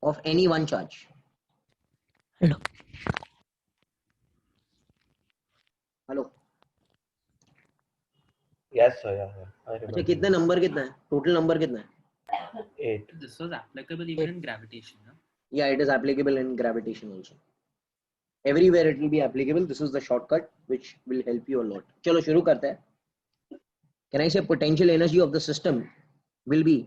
of any one charge. Hello. Hello. Yes, sir. Yeah, yeah. I अच्छा remember. कितने number कितना है. Total number कितना है. 8. This was applicable even in gravitation, no? Yeah, it is applicable in gravitation also. Everywhere it will be applicable. This is the shortcut which will help you a lot. चलो शुरू करते हैं. Can I say potential energy of the system will be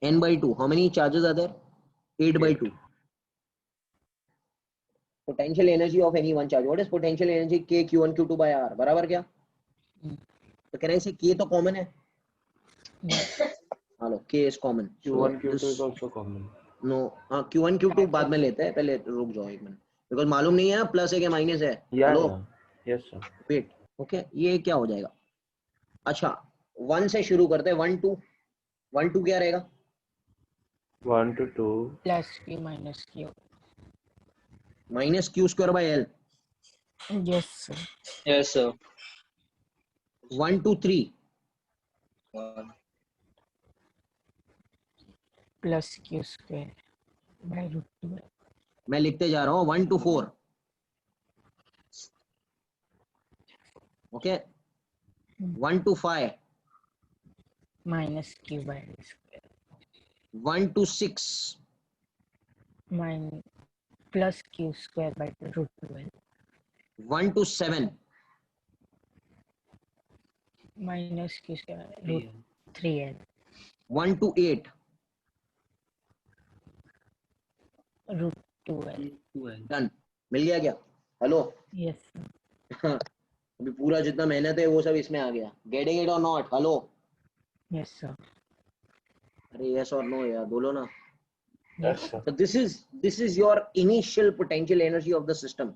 n by 2. How many charges are there? 8 by 2. Potential energy of any one charge. What is potential energy? K Q1 Q2 by R. बराबर क्या. तो can I say K तो common है. Hello, K is common. Q1, Q2 this, is also common. no, हाँ Q1 Q2 बाद में लेते हैं. पहले रुक जाओ एक मिनट. बिकॉज मालूम नहीं है ना प्लस है क्या माइनस है. Yeah, hello. yeah. Yes, sir. Wait. Okay, ये क्या हो जाएगा. अच्छा 1 से शुरू करते हैं. 1 2. 1 2 क्या रहेगा. 1 to 2. Plus Q minus Q. Minus Q square by L. Yes, sir. Yes, sir. 1 2 3. Plus Q square by root 2. मैं लिखते जा रहा हूँ. 1 2 4. Okay. 1 2 5. Minus Q by L square. 1 2 6. Plus Q square by root 12. 1 2 7. Minus Q square root 3L. 1 2 8. Root 2L. 12. Done. मिल गया क्या. Hello. Yes, sir. अभी पूरा जितना मेहनत है वो सब इसमें आ गया. गेटिंग इट और नॉट. हेलो. Yes, sir. अरे यस और नो यार बोलो ना. Yes, sir. So this is your initial potential energy of the system.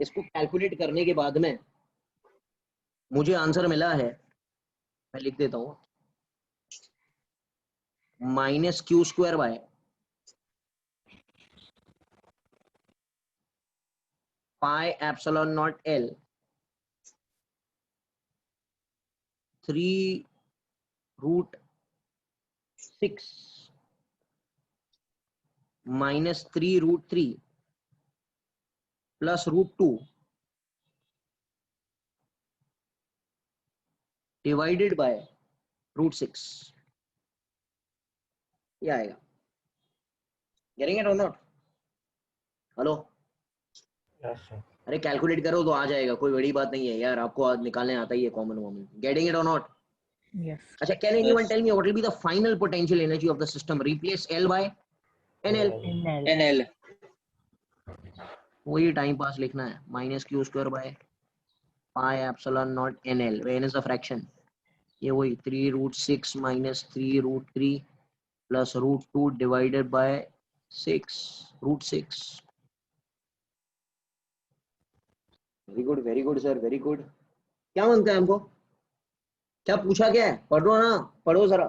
इसको कैलकुलेट करने के बाद में मुझे आंसर मिला है. मैं लिख देता हूँ. Minus Q square by pi epsilon naught L 3 root 6 minus 3 root 3 plus root 2 divided by root 6. ये आएगा. Getting it or not? Hello. Yes, sir. अरे कैलकुलेट करो तो आ जाएगा, कोई बड़ी बात नहीं है यार, आपको आज निकालने आता ही है common woman. Getting it or not? Yes. अच्छा, can anyone tell me what will be the final potential energy of the system? Replace L by NL. NL. NL. वही टाइम पास लिखना है. Minus Q square by pi epsilon not NL. N is a fraction. ये वही 3 root 6 minus 3 root 3 plus root 2 divided by 6 root 6. Very good sir, very good. क्या मांगता है हमको? क्या पूछा क्या है? पढ़ो ना, पढ़ो जरा.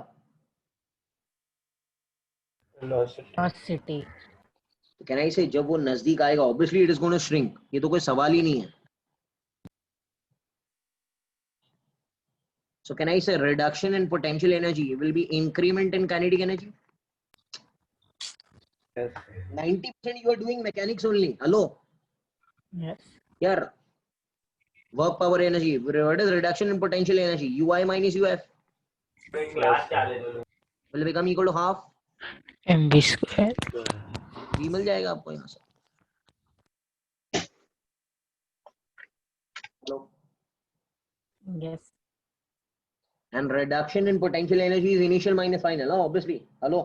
Velocity. Velocity. कैन आई से जब वो नजदीक आएगा obviously it is going to shrink. ये तो कोई सवाल ही नहीं है. So can I say reduction in potential energy will be increment in kinetic energy? Yes. 90% you are doing mechanics only. Hello? Yes. Here. Work power energy. What is reduction in potential energy? UI minus UF will become equal to half. MV square. V मिल जाएगा आपको यहाँ से. Hello? Yes. And reduction in potential energy is initial minus final. Oh, obviously. Hello?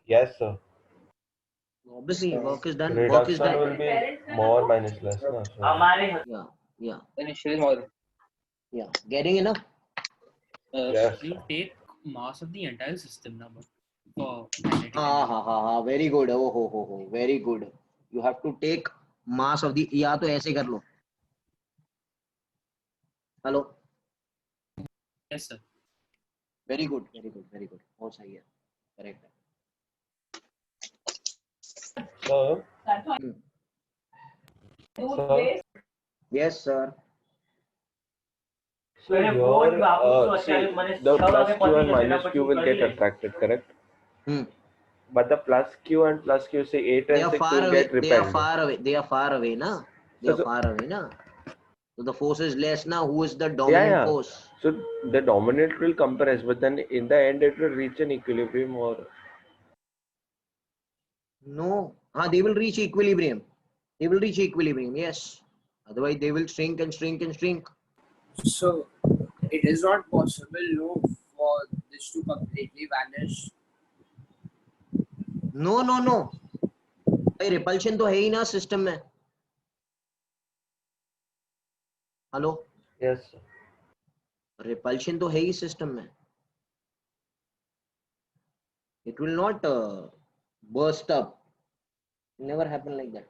Yes, sir. Obviously, work is done. Work is Reduction done. will be more minus less. No? So, Yeah. Initially more. Yeah. Getting enough? yes. You take mass of the entire system now, but for kinetic हाँ. Very good. Oh. Very good. You have to take mass of the. या तो ऐसे कर लो. Hello. Yes, sir. Very good. बहुत सही है. Correct. So, Yes, sir. so your see, the plus q and minus q will get attracted, correct? Hmm. But the plus q and plus q, say 8 They and are 6 far will away. get repelled. They are far away, na. They are far away, na. So the force is less, na. Who is the dominant force? So the dominant will compress, but then in the end it will reach an equilibrium or. No. They will reach equilibrium. Yes. Otherwise, they will shrink and shrink and shrink. So it is not possible, no, for this to completely vanish. No. भाई repulsion तो है ही ना system में. Hello. Yes. Repulsion तो है ही system में. It will not burst up. It never happen like that.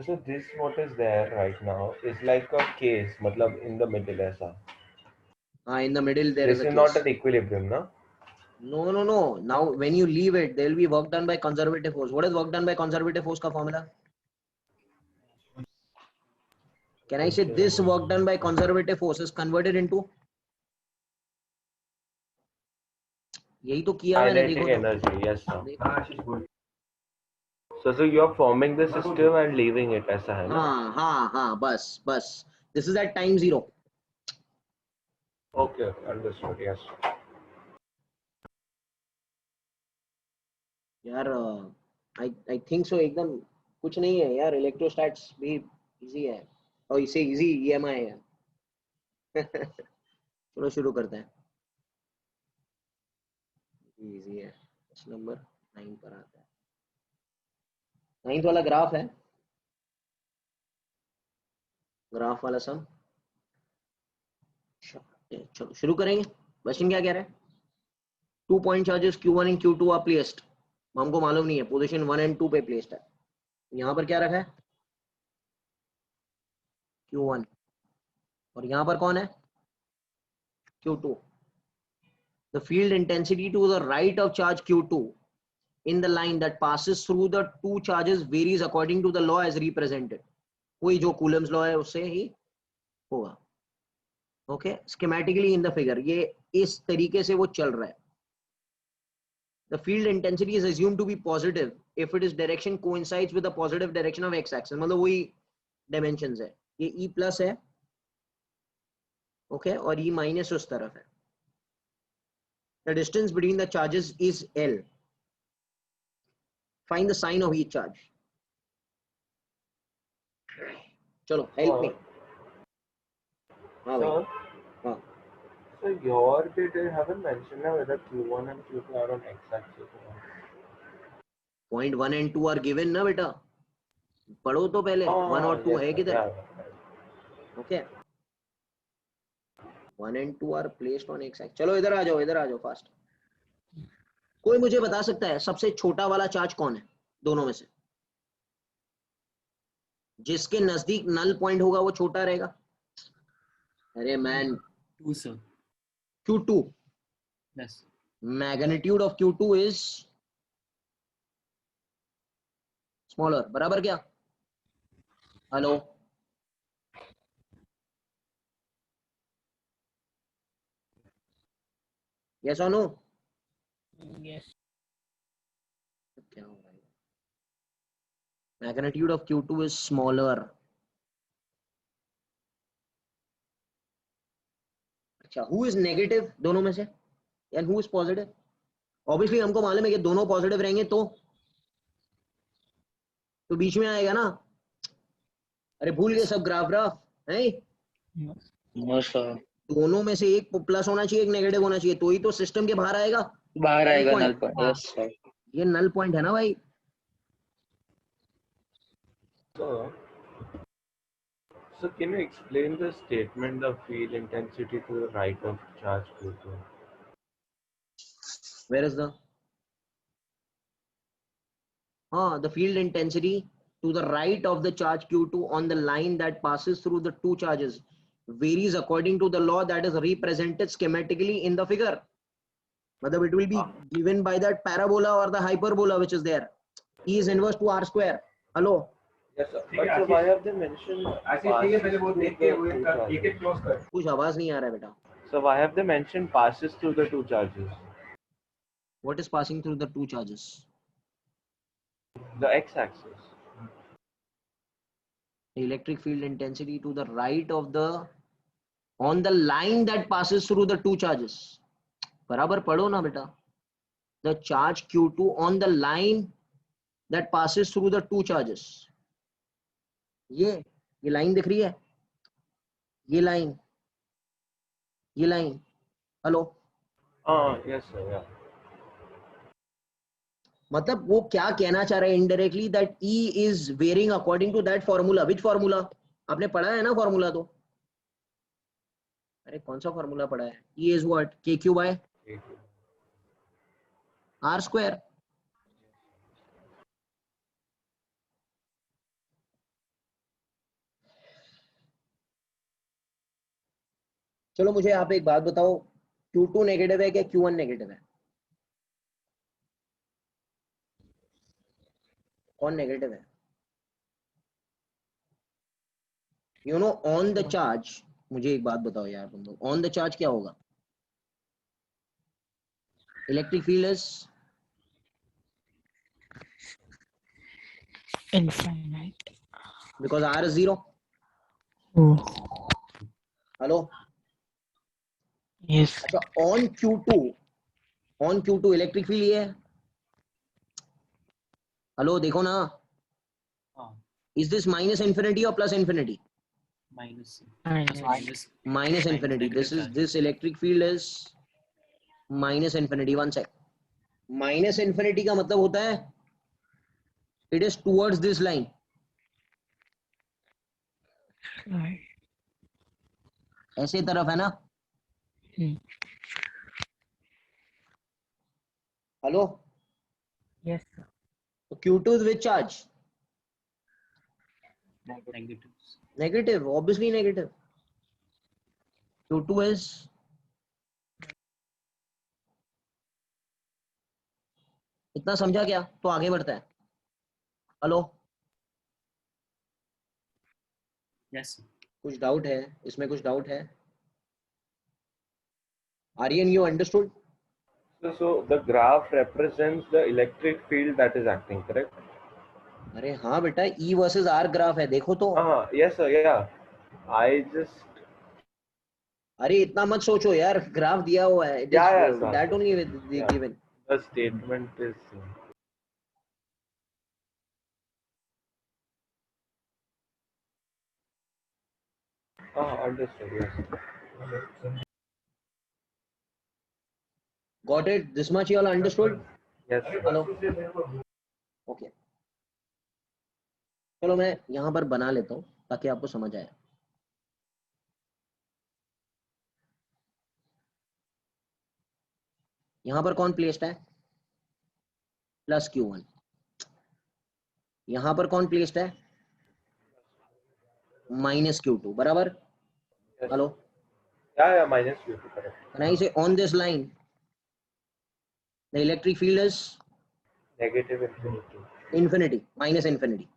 So this what is there right now is like a case, matlab in the middle ऐसा. In the middle there This is a is not case. an equilibrium, no? No. Now when you leave it, there will be work done by conservative force. What is work done by conservative force का formula? Can I say this work done by conservative force is converted into? यही तो किया मैंने, Kinetic देखो तो. energy, yes sir. So you are forming the system and leaving it ऐसा है ना? हाँ, बस. This is at time 0. Okay, understood. Yes. यार I think so एकदम कुछ नहीं है यार. इलेक्ट्रोस्टैट्स भी इजी है और इसे इजी EMI है. चलो शुरू करते हैं. इजी है. नंबर 9 पर आता है. 9th वाला ग्राफ है. ग्राफ वाला सम. चलो शुरू करेंगे. क्वेश्चन क्या कह रहा है? 2 point charges Q1 and Q2 are placed. हमको मालूम नहीं है, पोजीशन 1 and 2 पे प्लेस्ड है. यहाँ पर क्या रखा है? Q1 और यहाँ पर कौन है? Q2. The field intensity to the right of charge Q2 in the line that passes through the two charges varies according to the law as represented. वही जो Coulomb's law है उससे ही होगा. ओके, स्कीमेटिकली इन द फिगर ये इस तरीके से वो चल रहा है. The field intensity is assumed to be positive if its direction coincides with the positive direction of x-axis. मतलब वही dimensions है. ये E plus है, okay, और E minus उस तरफ है. The distance between the charges is L. Find the sign of each charge. चलो, help me. हाँ भाई. So, हाँ. so your bit you haven't mentioned now whether Q1 and Q2 are on x-axis or not. Point 1 and 2 are given ना बेटा. पढ़ो तो पहले. 1 और 2 yes, है sir. किधर? Yeah. Okay. 1 and 2 are placed on x-axis. चलो इधर आ जाओ फास्ट. कोई मुझे बता सकता है सबसे छोटा वाला चार्ज कौन है दोनों में से? जिसके नजदीक नल पॉइंट होगा वो छोटा रहेगा. अरे man, 2 sir. Q2. Yes. Magnitude of Q2 is smaller. बराबर क्या? हेलो, यस और नो? Yes. क्या हो रहा है? Magnitude of Q2 is smaller. अच्छा, हु इज नेगेटिव दोनों में से and who is positive? Obviously हमको मालूम है कि दोनों पॉजिटिव रहेंगे तो बीच में आएगा ना. अरे भूल गए सब ग्राफ है. No sir. दोनों में से एक प्लस होना चाहिए, एक नेगेटिव होना चाहिए, तो ही तो सिस्टम के बाहर आएगा. बाहर नल आएगा null point. Point. Yes sir. ये नल पॉइंट है ना भाई. So can you explain the statement the field intensity to the right of charge Q2? Where is the the field intensity to the right of the charge Q2 on the line that passes through the two charges varies according to the law that is represented schematically in the figure. मतलब it will be given by that parabola or the hyperbola which is there. E is inverse to R square. Hello. Yes, sir. But so why have they mentioned? कुछ आवाज नहीं आ रहा है बेटा. So why have they mentioned passes through the two charges? What is passing through the two charges? The x-axis. The electric field intensity to the right of the on the line that passes through the two charges. बराबर पढ़ो ना बेटा. The charge Q2 on the line that passes through the two charges. ये line दिख रही है, ये line. Hello. Yes, sir. Yeah. मतलब वो क्या कहना चाह रहा है indirectly that E is varying according to that formula. Which formula? आपने पढ़ा है ना फॉर्मूला तो. अरे कौन सा फॉर्मूला पढ़ा है? E is what? KQ by R square. चलो मुझे आप एक बात बताओ, Q2 नेगेटिव है क्या Q1 नेगेटिव है? कौन नेगेटिव है? You know on the charge. मुझे एक बात बताओ यार तुम लोग, ऑन द चार्ज क्या होगा? Electric field is Infinite. Because R is 0. Oh. Hello. Yes. अच्छा, ऑन Q2 इलेक्ट्रिक फील्ड ये है. हेलो देखो ना. इज दिस माइनस इंफिनिटी और plus infinity? Minus. Minus. Minus infinity. This electric field is minus infinity. One sec. Minus infinity का मतलब होता है it is towards this line. Right. ऐसे तरफ है ना. हेलो. Yes, sir. तो Q2 is which charge? Negatives. Negative, obviously negative. Q2 is इतना समझा क्या? तो आगे बढ़ता है. हेलो. Yes sir. कुछ डाउट है इसमें? कुछ डाउट है? Aryan, you understood? So the graph represents the electric field that is acting, correct? अरे हाँ बेटा, E versus R ग्राफ है, देखो तो. Yes, sir. Yeah. I just. अरे इतना मत सोचो यार, ग्राफ दिया हुआ है. It is Yeah, sir. that only Yeah. given. The statement is. Understood. Yes. Got it? This much you all understood? Yes. Hello? Okay. चलो मैं यहाँ पर बना लेता हूँ ताकि आपको समझ आए. यहाँ पर कौन प्लेस्ड है? Plus Q1. यहाँ पर कौन प्लेस्ड है? Minus Q2. बराबर? Yes. Hello? Yeah. Minus Q2, correct. Can I say on this line the electric field is Negative infinity. infinity, minus infinity.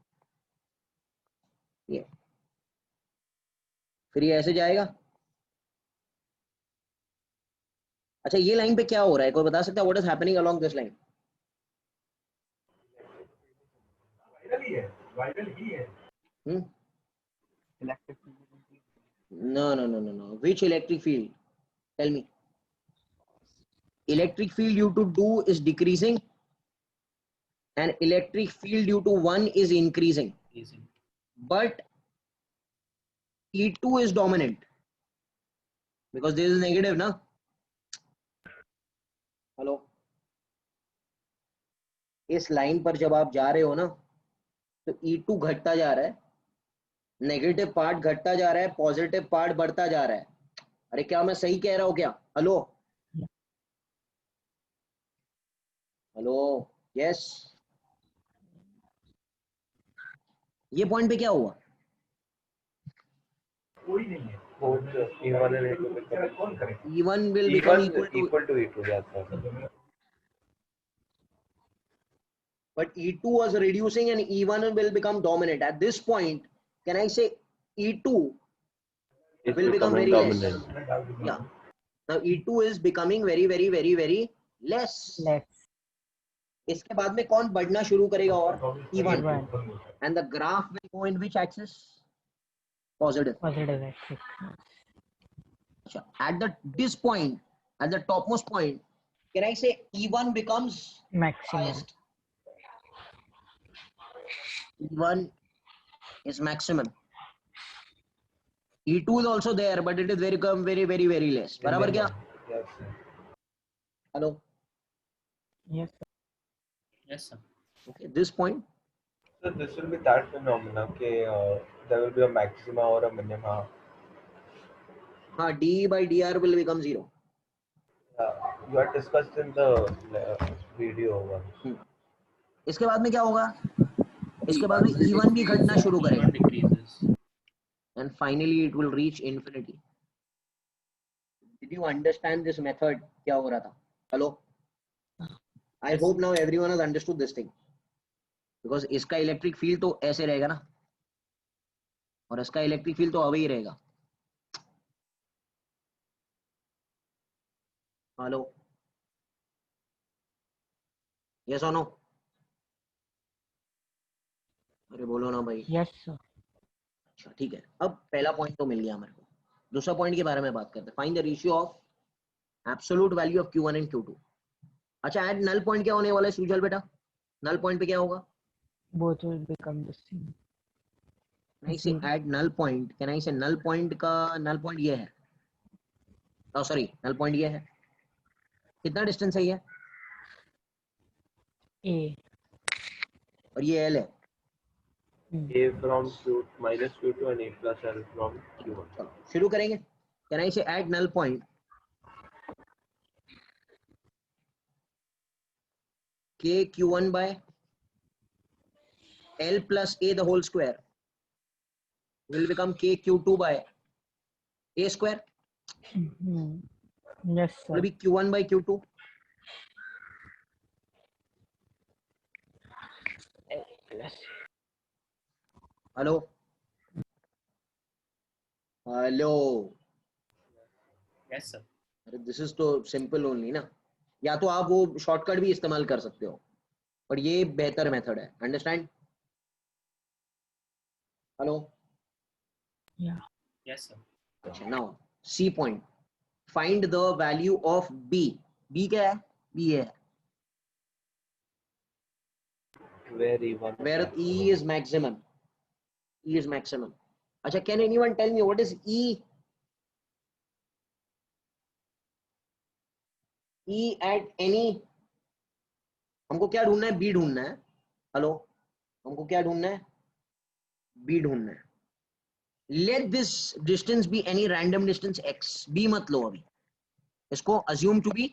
ये फिर ये ऐसे जाएगा. अच्छा, ये लाइन पे क्या हो रहा है, कोई बता सकता है? What is happening along this line? No. Which electric field? Tell me. Electric field due to 2 is decreasing and electric field due to 1 is increasing. But E2 is dominant because this is negative, na? Hello, इस line पर जब आप जा रहे हो ना तो E2 घटता जा रहा है, नेगेटिव पार्ट घटता जा रहा है, पॉजिटिव पार्ट बढ़ता जा रहा है. अरे क्या मैं सही कह रहा हूँ क्या? Hello hello, yes. ये पॉइंट पे क्या हुआ? कोई नहीं है. Both E1 and E2 become correct. E1 will become E1 equal to, equal to E2. Yes, sir. but E2 was reducing and E1 will become dominant. At this point, can I say E2 It's will become becoming very less? dominant. Yeah. Now E2 is becoming very less. इसके बाद में कौन बढ़ना शुरू करेगा? और E1. And the graph will go in which axis? Positive. Positive axis. At this point, at the topmost point, can I say E1 becomes Maximum. highest? E1 is maximum. E2 is also there, but it is very less. बराबर क्या? Yes, sir. Hello. Yes. Yes, sir. Okay, this point. So this will be that phenomena. Okay, there will be a maxima or a minima. D by dr will become 0. You are discussed in the video one. इसके बाद में क्या होगा? इसके बाद में E1 भी घटना शुरू करेगा. E1 decreases. And finally it will reach infinity. Did you understand this method? क्या हो रहा था? Hello. I hope now everyone has understood this thing. Because इसका इलेक्ट्रिक फील्ड तो ऐसे रहेगा ना, और इसका इलेक्ट्रिक फील्ड तो अवे ही रहेगा. हेलो, यस और नो? अरे बोलो ना भाई. Yes, sir. अच्छा ठीक है, अब पहला पॉइंट तो मिल गया हमारे को. दूसरा पॉइंट के बारे में बात करते हैं. Find the ratio of absolute value of Q1 and Q2. अच्छा, एट नल पॉइंट क्या होने वाला है सुजल बेटा? नल पॉइंट पे क्या होगा? Both will become the same. Can I say at null point? Can I say null point का null point ये है? Oh sorry, null point ये है. कितना डिस्टेंस है ये? A. और ये L है. A from Q minus Q2 and A plus L from Q1. चलो शुरू करेंगे. Can I say at null point K Q1 by L plus A the whole square will become K Q2 by A square? Yes, sir. Will be Q1 by Q2. Hello. Hello. Yes, sir. अरे this is तो simple only ना, या तो आप वो shortcut भी इस्तेमाल कर सकते हो, पर ये बेहतर मेथड है, अंडरस्टैंड? Hello, Yes, sir. अच्छा now C point, find the value of B. B क्या है? बी है Where E1 is where E maximum. is maximum. E is maximum. अच्छा, can anyone tell me what is E? E at any, हमको क्या ढूंढना है? B ढूंढना है। हेलो, हमको क्या ढूंढना है? B ढूंढना है। Let this distance be any random distance x. B मत लो अभी, इसको assume to be,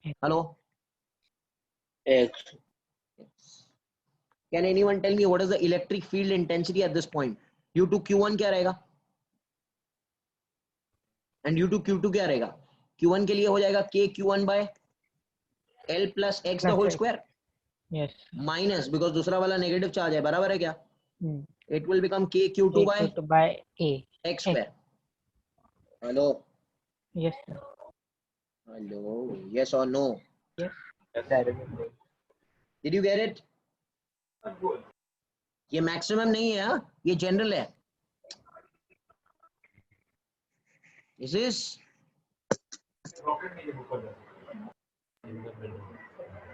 hello, X. Can anyone tell me what is the electric field intensity at this point? U2 Q1 क्या रहेगा? And U2 Q2 क्या रहेगा? Q1 के लिए हो जाएगा K Q1 by L plus X the whole square Yes. minus, because दूसरा वाला नेगेटिव चार्ज है, बराबर है क्या? Hmm. It will become K Q2 by Equal by A. X square. Hello, Yes, sir. hello, yes or no? Yes. Did you get it? ये maximum नहीं है, हाँ? ये जनरल है। This is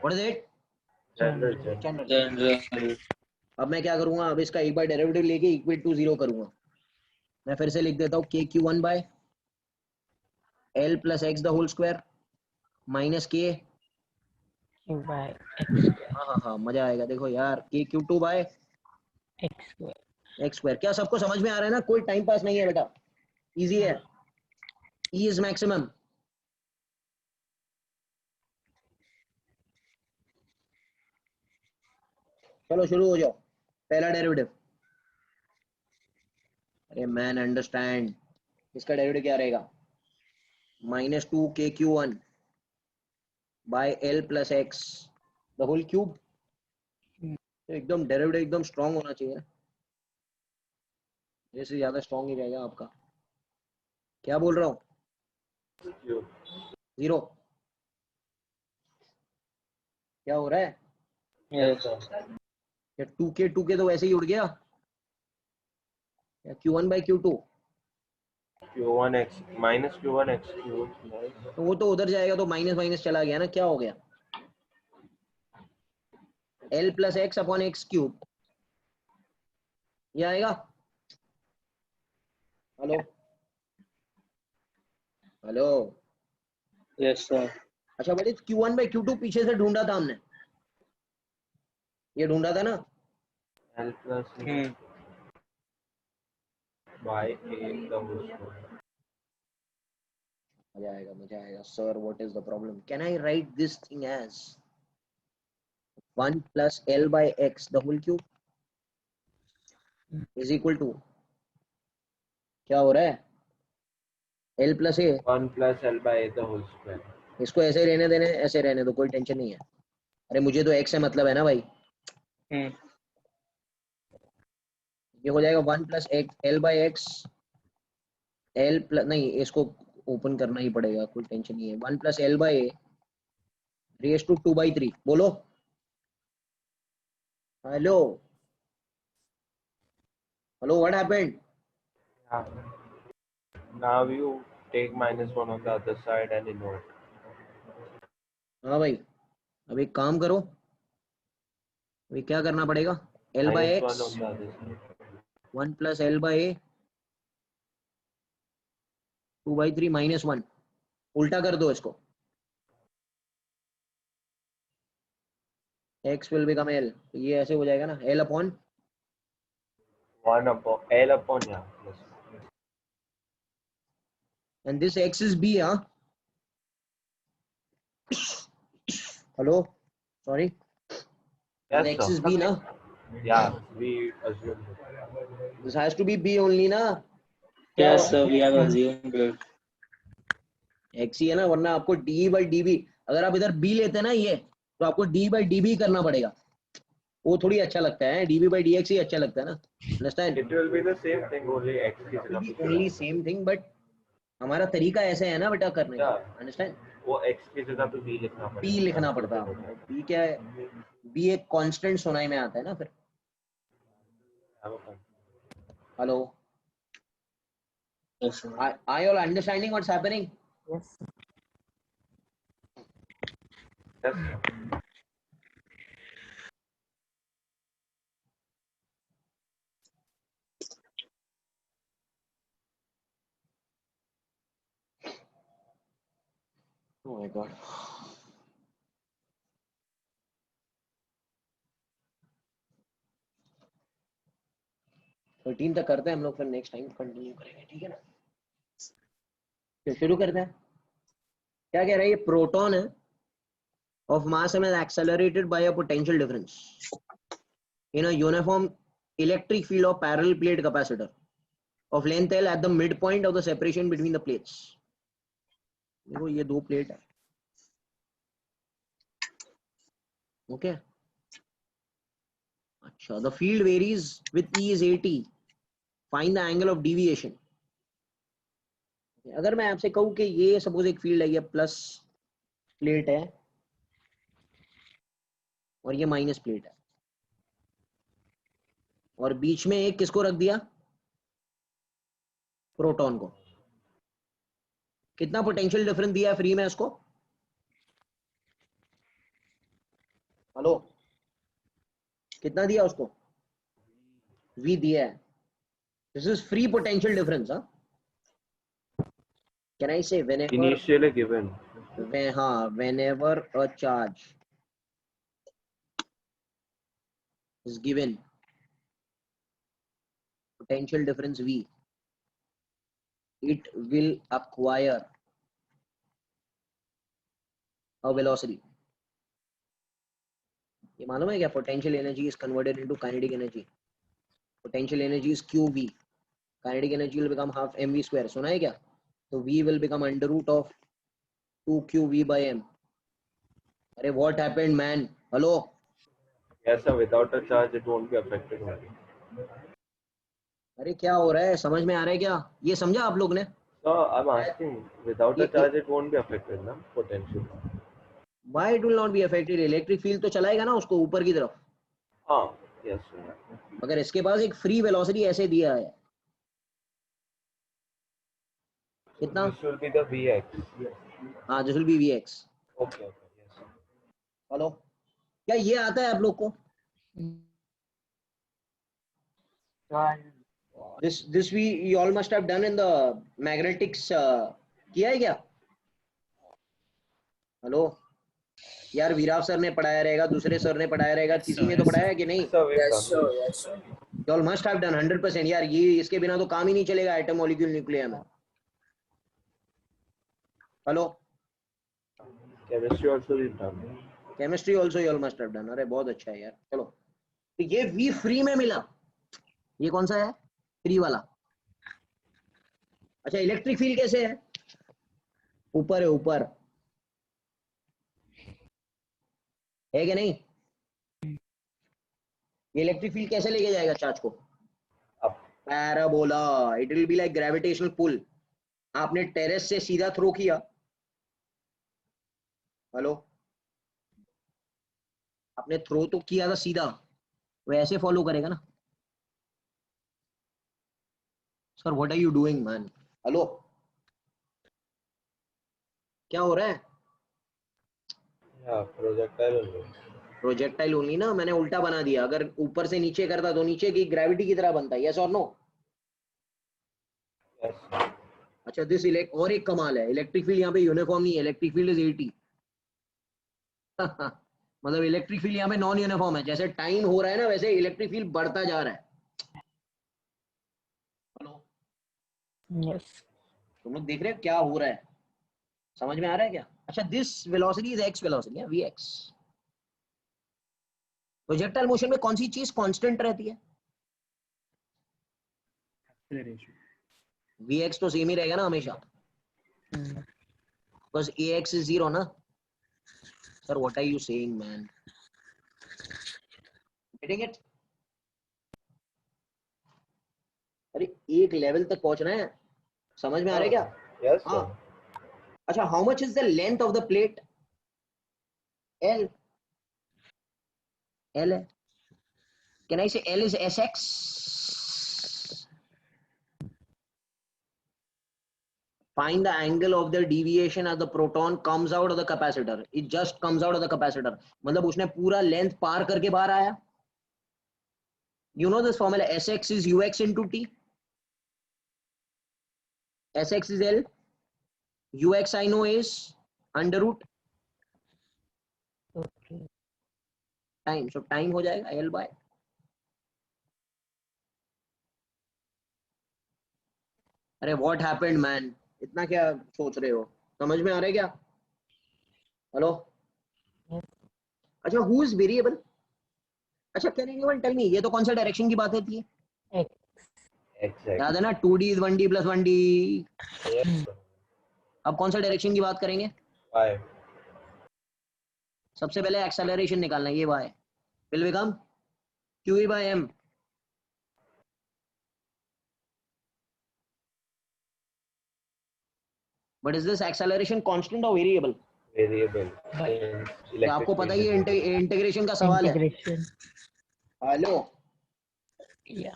what is it? General. General. General. अब मैं क्या करूंगा? अब इसका एक बार डेरिवेटिव लेके इक्वल टू 0 करूंगा। मैं फिर से लिख देता हूँ K Q1 by L plus X the whole square minus K, Q by X हाँ हाँ, मजा आएगा। देखो यार, K Q2 by X square. X square। क्या सबको समझ में आ रहा है ना? कोई टाइम पास नहीं है बेटा, इजी है। E is maximum। चलो शुरू हो जाओ, पहला डेरिवेटिव। अरे मैन अंडरस्टैंड, इसका डेरिवेटिव क्या रहेगा? -2 K Q1 by L plus X the whole cube। एकदम डेरिवेटिव एकदम स्ट्रॉन्ग होना चाहिए, जैसे ज्यादा स्ट्रॉन्ग ही रहेगा आपका। क्या बोल रहा हूँ? Q. 0। क्या हो रहा है? Yes. या 2K तो वैसे ही उड़ गया, या Q1 by Q2 Q1x minus Q1x cube. तो वो तो उधर जाएगा, तो माइनस माइनस चला गया ना, क्या हो गया? L plus X upon X cube, ये आएगा। Hello hello, Yes, sir. अच्छा बट Q1 by Q2 पीछे से ढूंढा था हमने, ये ढूंढा था ना? L plus X by A the whole square. मजा आएगा sir. What is the problem? Can I write this thing as 1 plus L by X the whole cube is equal to, क्या हो रहा है? L plus A, 1 plus L by A the whole square. इसको ऐसे रहने देने, ऐसे रहने दो, कोई टेंशन नहीं है। अरे मुझे तो X से मतलब है ना भाई। ये हो जाएगा 1 plus L by X, L plus नहीं, इसको ओपन करना ही पड़ेगा, कोई टेंशन नहीं है। 1 plus L by A raised to 2 by 3। बोलो hello hello, what happened? Yeah. Now you take -1 on the other side and inward. हाँ भाई, अब एक काम करो, अभी क्या करना पड़ेगा? L by -1 X on the other side. 1 plus L by A 2 by 3 -1, उल्टा कर दो इसको। X will become L, तो ये ऐसे हो जाएगा ना, L upon 1 upon L upon yeah. Plus. and this X is B, हाँ? Hello, sorry, Yes, X sir. is B ना? Yeah, we assume that. This has to be B only ना? क्या Yes, हो sir. We have assumed it. X ही है ना, वरना आपको D by DB, अगर आप इधर B लेते हैं ना ये, तो आपको D by DB करना पड़ेगा, वो थोड़ी अच्छा लगता है। DB by DX ही अच्छा लगता है ना, understand? It will be the same thing, only X is It will be only same thing, but हमारा तरीका ऐसे है ना बेटा करने का, Yeah. अंडरस्टैंड। वो x की जगह पे b लिखना पड़ेगा। बी लिखना पड़ता है, बी क्या है, बी एक कांस्टेंट सुनाई में आता है ना फिर। Hello, are you all understanding what's happening? Yes. Yes. Oh my god। Thirteen तक करते हैं हम लोग, फिर नेक्स्ट टाइम कंटिन्यू करेंगे, ठीक है ना। फिर शुरू करते हैं। क्या कह रहा है ये, प्रोटॉन है of mass m is accelerated by a potential difference in a uniform electric field of parallel plate capacitor of length L at the midpoint of the separation between the plates। देखो ये दो plate है, okay. अच्छा, the field varies with E is 80, find the angle of deviation। अगर मैं आपसे कहूं कि ये सपोज एक फील्ड है, ये प्लस प्लेट है और ये माइनस प्लेट है, और बीच में एक किसको रख दिया, प्रोटॉन को, कितना पोटेंशियल डिफरेंस दिया है फ्री में इसको, हेलो, कितना दिया उसको, V दिया है। This is free potential difference, हाँ। कैन आई से whenever, Initially given. हाँ, whenever a charge is given potential difference V, it will acquire a velocity। ये मालूम है क्या, potential energy is converted into kinetic energy, potential energy is QV, kinetic energy will become half mv square, सुना है क्या। तो V will become under root of 2qV by m। अरे what happened man, hello. Yes, sir. Without a charge, it won't be affected only. अरे क्या हो रहा है, समझ में आ रहा है क्या, ये समझा आप लोग ने। So I'm asking, without a charge, it won't be affected, na? Potential. Why it will not be affected, electric field तो चलाएगा ना उसको ऊपर की तरफ। हाँ, yes, sir. मगर इसके पास एक फ्री वेलोसिटी ऐसे दिया है, कितना, This will be the Vx. हाँ this will be Vx। Okay, okay, yes, sir. Hello, क्या ये आता है आप लोग को, this we you all must have done in the magnetics, किया है क्या। हेलो यार, वीराव सर ने पढ़ाया रहेगा, दूसरे सर ने पढ़ाया रहेगा, किसी ने तो पढ़ाया है कि नहीं। Yes, sir, we've Yes, done sir. this. Yes, sir. You all must have done 100% यार, ये इसके बिना तो काम ही नहीं चलेगा एटम मॉलिक्यूल न्यूक्लियर में। Hello, Chemistry also we've done. Chemistry also you all must have done. अरे बहुत अच्छा है यार, चलो। तो ये वी फ्री में मिला, ये कौन सा है, फ्री वाला। अच्छा, इलेक्ट्रिक फील्ड कैसे है, ऊपर है, ऊपर है कि नहीं। ये इलेक्ट्रिक फील्ड कैसे लेके जाएगा चार्ज को, Up. Parabola, it will be like gravitational pull. आपने टेरेस से सीधा थ्रो किया, हेलो, आपने थ्रो तो किया था सीधा, वो ऐसे फॉलो करेगा ना। Sir what are you doing man, hello, क्या हो रहा है। Yeah, projectile only. Projectile only ना, मैंने उल्टा बना दिया, अगर ऊपर से नीचे करता तो नीचे की ग्रेविटी की तरह बनता, यस और नो। Yes, sir. अच्छा, दिस इलेक्ट और एक कमाल है, इलेक्ट्रिक फील्ड यहाँ पे यूनिफॉर्म नहीं है, इलेक्ट्रिक फील्ड इज 80। मतलब इलेक्ट्रिक फील्ड यहाँ पे नॉन यूनिफॉर्म है, जैसे टाइम हो रहा है ना वैसे इलेक्ट्रिक फील्ड बढ़ता जा रहा है। Hello, Yes. तुम लोग देख रहे हो क्या हो रहा है, समझ में आ रहा है क्या। अच्छा, this velocity is x velocity है, वी एक्स। प्रोजेक्टाइल मोशन में कौन सी चीज कांस्टेंट रहती है, Acceleration. वी एक्स तो सेम ही रहेगा ना हमेशा, बिकॉज ए एक्स इज 0 ना। Sir what are you saying man, getting it. अरे एक लेवल तक पहुंचना है, समझ में आ रहा है क्या। Yes, हाँ. sir. अच्छा, how much is the length of the plate? L. L है. Can I say L is Sx? Find the angle of the deviation as the proton comes out of the capacitor. It just comes out of the capacitor. मतलब उसने पूरा length पार करके बाहर आया. You know this formula, Sx is Ux into T. Sx is L. Ux I know is under root Okay. time. So time हो जाएगा L by. अरे what happened man? इतना क्या सोच रहे हो? समझ में आ रहा है क्या? हेलो? Yes. अच्छा, who is variable? अच्छा, can anyone tell me? ये तो कौन सा डायरेक्शन की बात होती है? X. Exactly. याद है ना, 2D is 1D plus 1D. Yes, sir. अब कौन सा डायरेक्शन की बात करेंगे? 5. सबसे पहले एक्सेलरेशन निकालना है. ये y will become qa by m. But is this acceleration constant or variable? Variable. But Since ये आपको electric पता field ही is है, variable. इंटीग्रेशन का सवाल है. integration. Hello, Yeah.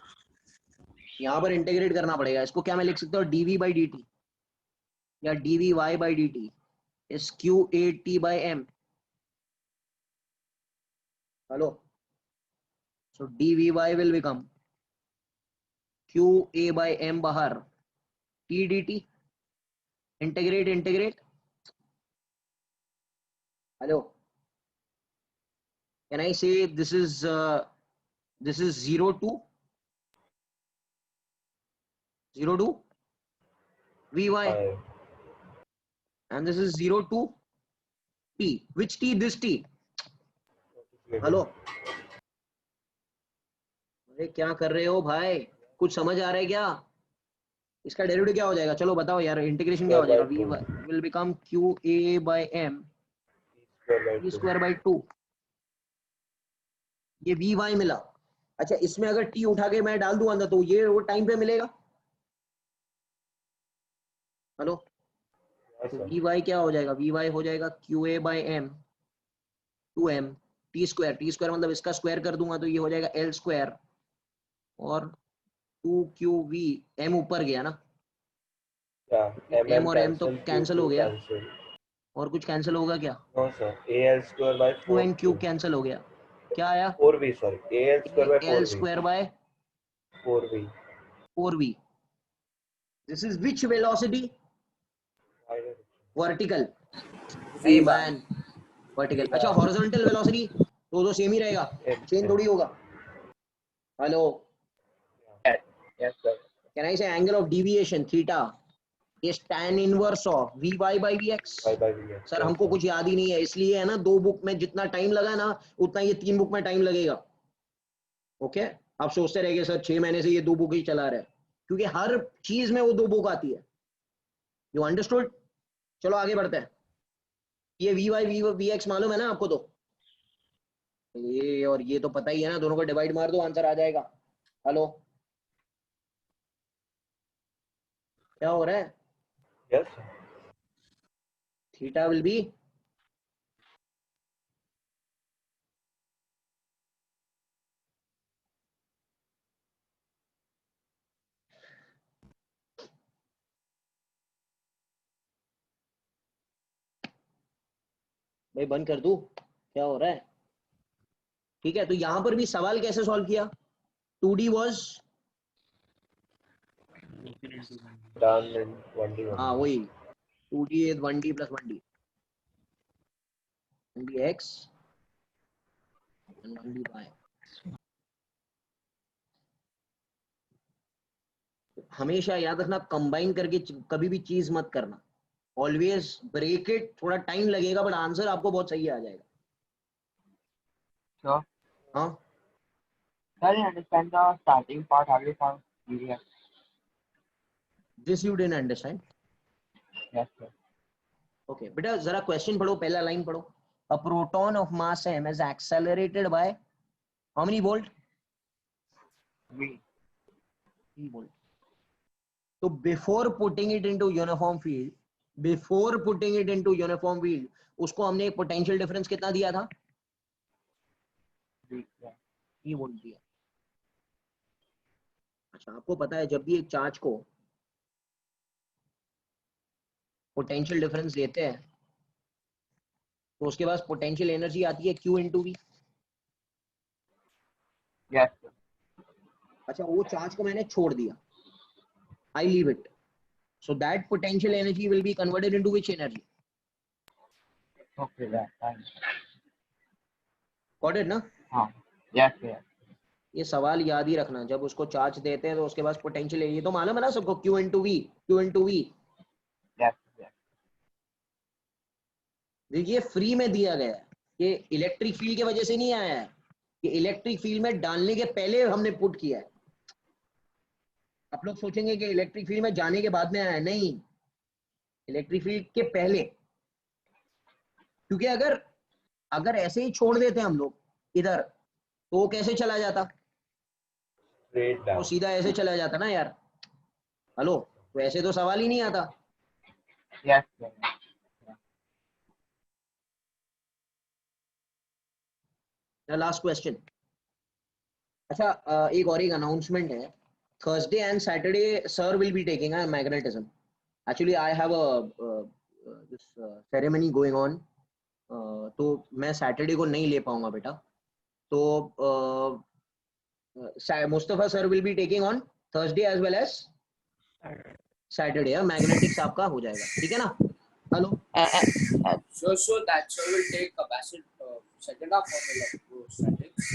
यहाँ पर इंटीग्रेट करना पड़ेगा. इसको क्या मैं लिख सकता हूँ? dv by dt या dvy by dt is qa by m. Hello, so dvy will become qa by m बाहर t dt. Integrate. Hello, can I say this is 0 to vy 5. and this is 0 to t. Which t? This t. Hello, अरे क्या कर रहे हो भाई? कुछ समझ आ रहा है क्या? इसका डेरिवेटिव क्या हो जाएगा? चलो बताओ यार, इंटीग्रेशन क्या हो Square जाएगा? by v will become qa by m Square by t 2. square by 2. ये vy मिला. अच्छा, इसमें अगर t उठा के मैं डाल दूं अंदर तो ये वो टाइम पे मिलेगा. हेलो, Yes, तो sir. vy क्या हो जाएगा? vy हो जाएगा qa by m 2m t square मतलब इसका स्क्वायर कर दूंगा तो ये हो जाएगा l स्क्वायर और 2qv. m ऊपर गया ना, Yeah. m और m तो cancel. कैंसिल हो Q गया. cancel. और कुछ कैंसिल होगा क्या? No, sir. AL square by 2 and q 4Q. Cancel हो गया. क्या आया? 4V, sorry. AL square by l 4V. Square by 4V. 4v. This is which velocity? Vertical. Hey man, vertical. अच्छा, horizontal velocity तो same ही रहेगा, change थोड़ी होगा. Hello, Yes, sir. can I say angle of deviation theta is tan inverse of vy by vx? Y by VX. Sir Yes, हमको sir. कुछ याद ही नहीं है, इसलिए है ना, 2 बुक में जितना टाइम लगा ना उतना ये 3 बुक में टाइम लगेगा. ओके, आप सोचते रहेंगे सर 6 महीने से ये 2 बुक ही चला रहे हैं, क्योंकि हर चीज में वो 2 बुक आती है. You understood? चलो आगे बढ़ते हैं. ये वी वाई वी एक्स मालूम है ना आपको? तो ये और ये तो पता ही है ना, दोनों को डिवाइड मार दो आंसर आ जाएगा. हेलो, क्या हो रहा है? Yes, sir. Theta will be भाई बंद कर दूं? क्या हो रहा है? ठीक है, तो यहां पर भी सवाल कैसे सॉल्व किया? 2D was Done in 1D. हाँ वही 2D is 1D plus 1D 1dx and 1dy. हमेशा याद रखना, कंबाइन करके कभी भी चीज मत करना. Always break it. थोड़ा टाइम लगेगा बट आंसर आपको बहुत सही आ जाएगा. Sure. हाँ, Sir, you understand the starting part, how you found period? This you didn't understand. Yes, sir. Okay बेटा, जरा क्वेश्चन पढ़ो, पहला लाइन पढ़ो. A proton of mass m is accelerated by how many volt? V. 3 volt. तो before putting it into uniform field उसको हमने potential difference कितना दिया था? ये वोल्ट दिया। अच्छा, आपको पता है जब भी एक चार्ज को पोटेंशियल डिफरेंस देते हैं तो उसके पास पोटेंशियल एनर्जी आती है Q into V. Yes, sir. अच्छा, वो चार्ज को मैंने छोड़ दिया, I leave it, so that potential energy will be converted into which energy? Okay, that's fine. Got it ना? हाँ, yes, sir. ये सवाल याद ही रखना, जब उसको चार्ज देते हैं तो उसके पास पोटेंशियल एनर्जी तो मालूम है ना सबको, Q into V. Yes, sir. देखिए फ्री में दिया गया है, ये इलेक्ट्रिक फील्ड की वजह से नहीं आया है, ये इलेक्ट्रिक फील्ड में डालने के पहले हमने पुट किया है। आप लोग सोचेंगे कि इलेक्ट्रिक फील्ड में जाने के बाद में आया है, नहीं, इलेक्ट्रिक फील्ड के पहले। क्योंकि अगर ऐसे ही छोड़ देते हम लोग इधर तो वो कैसे चला जाता? Straight वो down. सीधा ऐसे चला जाता ना यार। हेलो, तो ऐसे तो सवाल ही नहीं आता। Yes, sir. Last question. अच्छा, एक और एक अनाउंसमेंट है, Thursday and Saturday sir will be taking magnetism. Actually I have this ceremony going on, तो मैं सैटरडे को नहीं ले पाऊंगा बेटा। तो Mustafa sir will be taking on Thursday as well as Saturday. Magnetics आपका हो जाएगा, ठीक है ना? Hello, So that sir will take capacitor second half of electrostatics.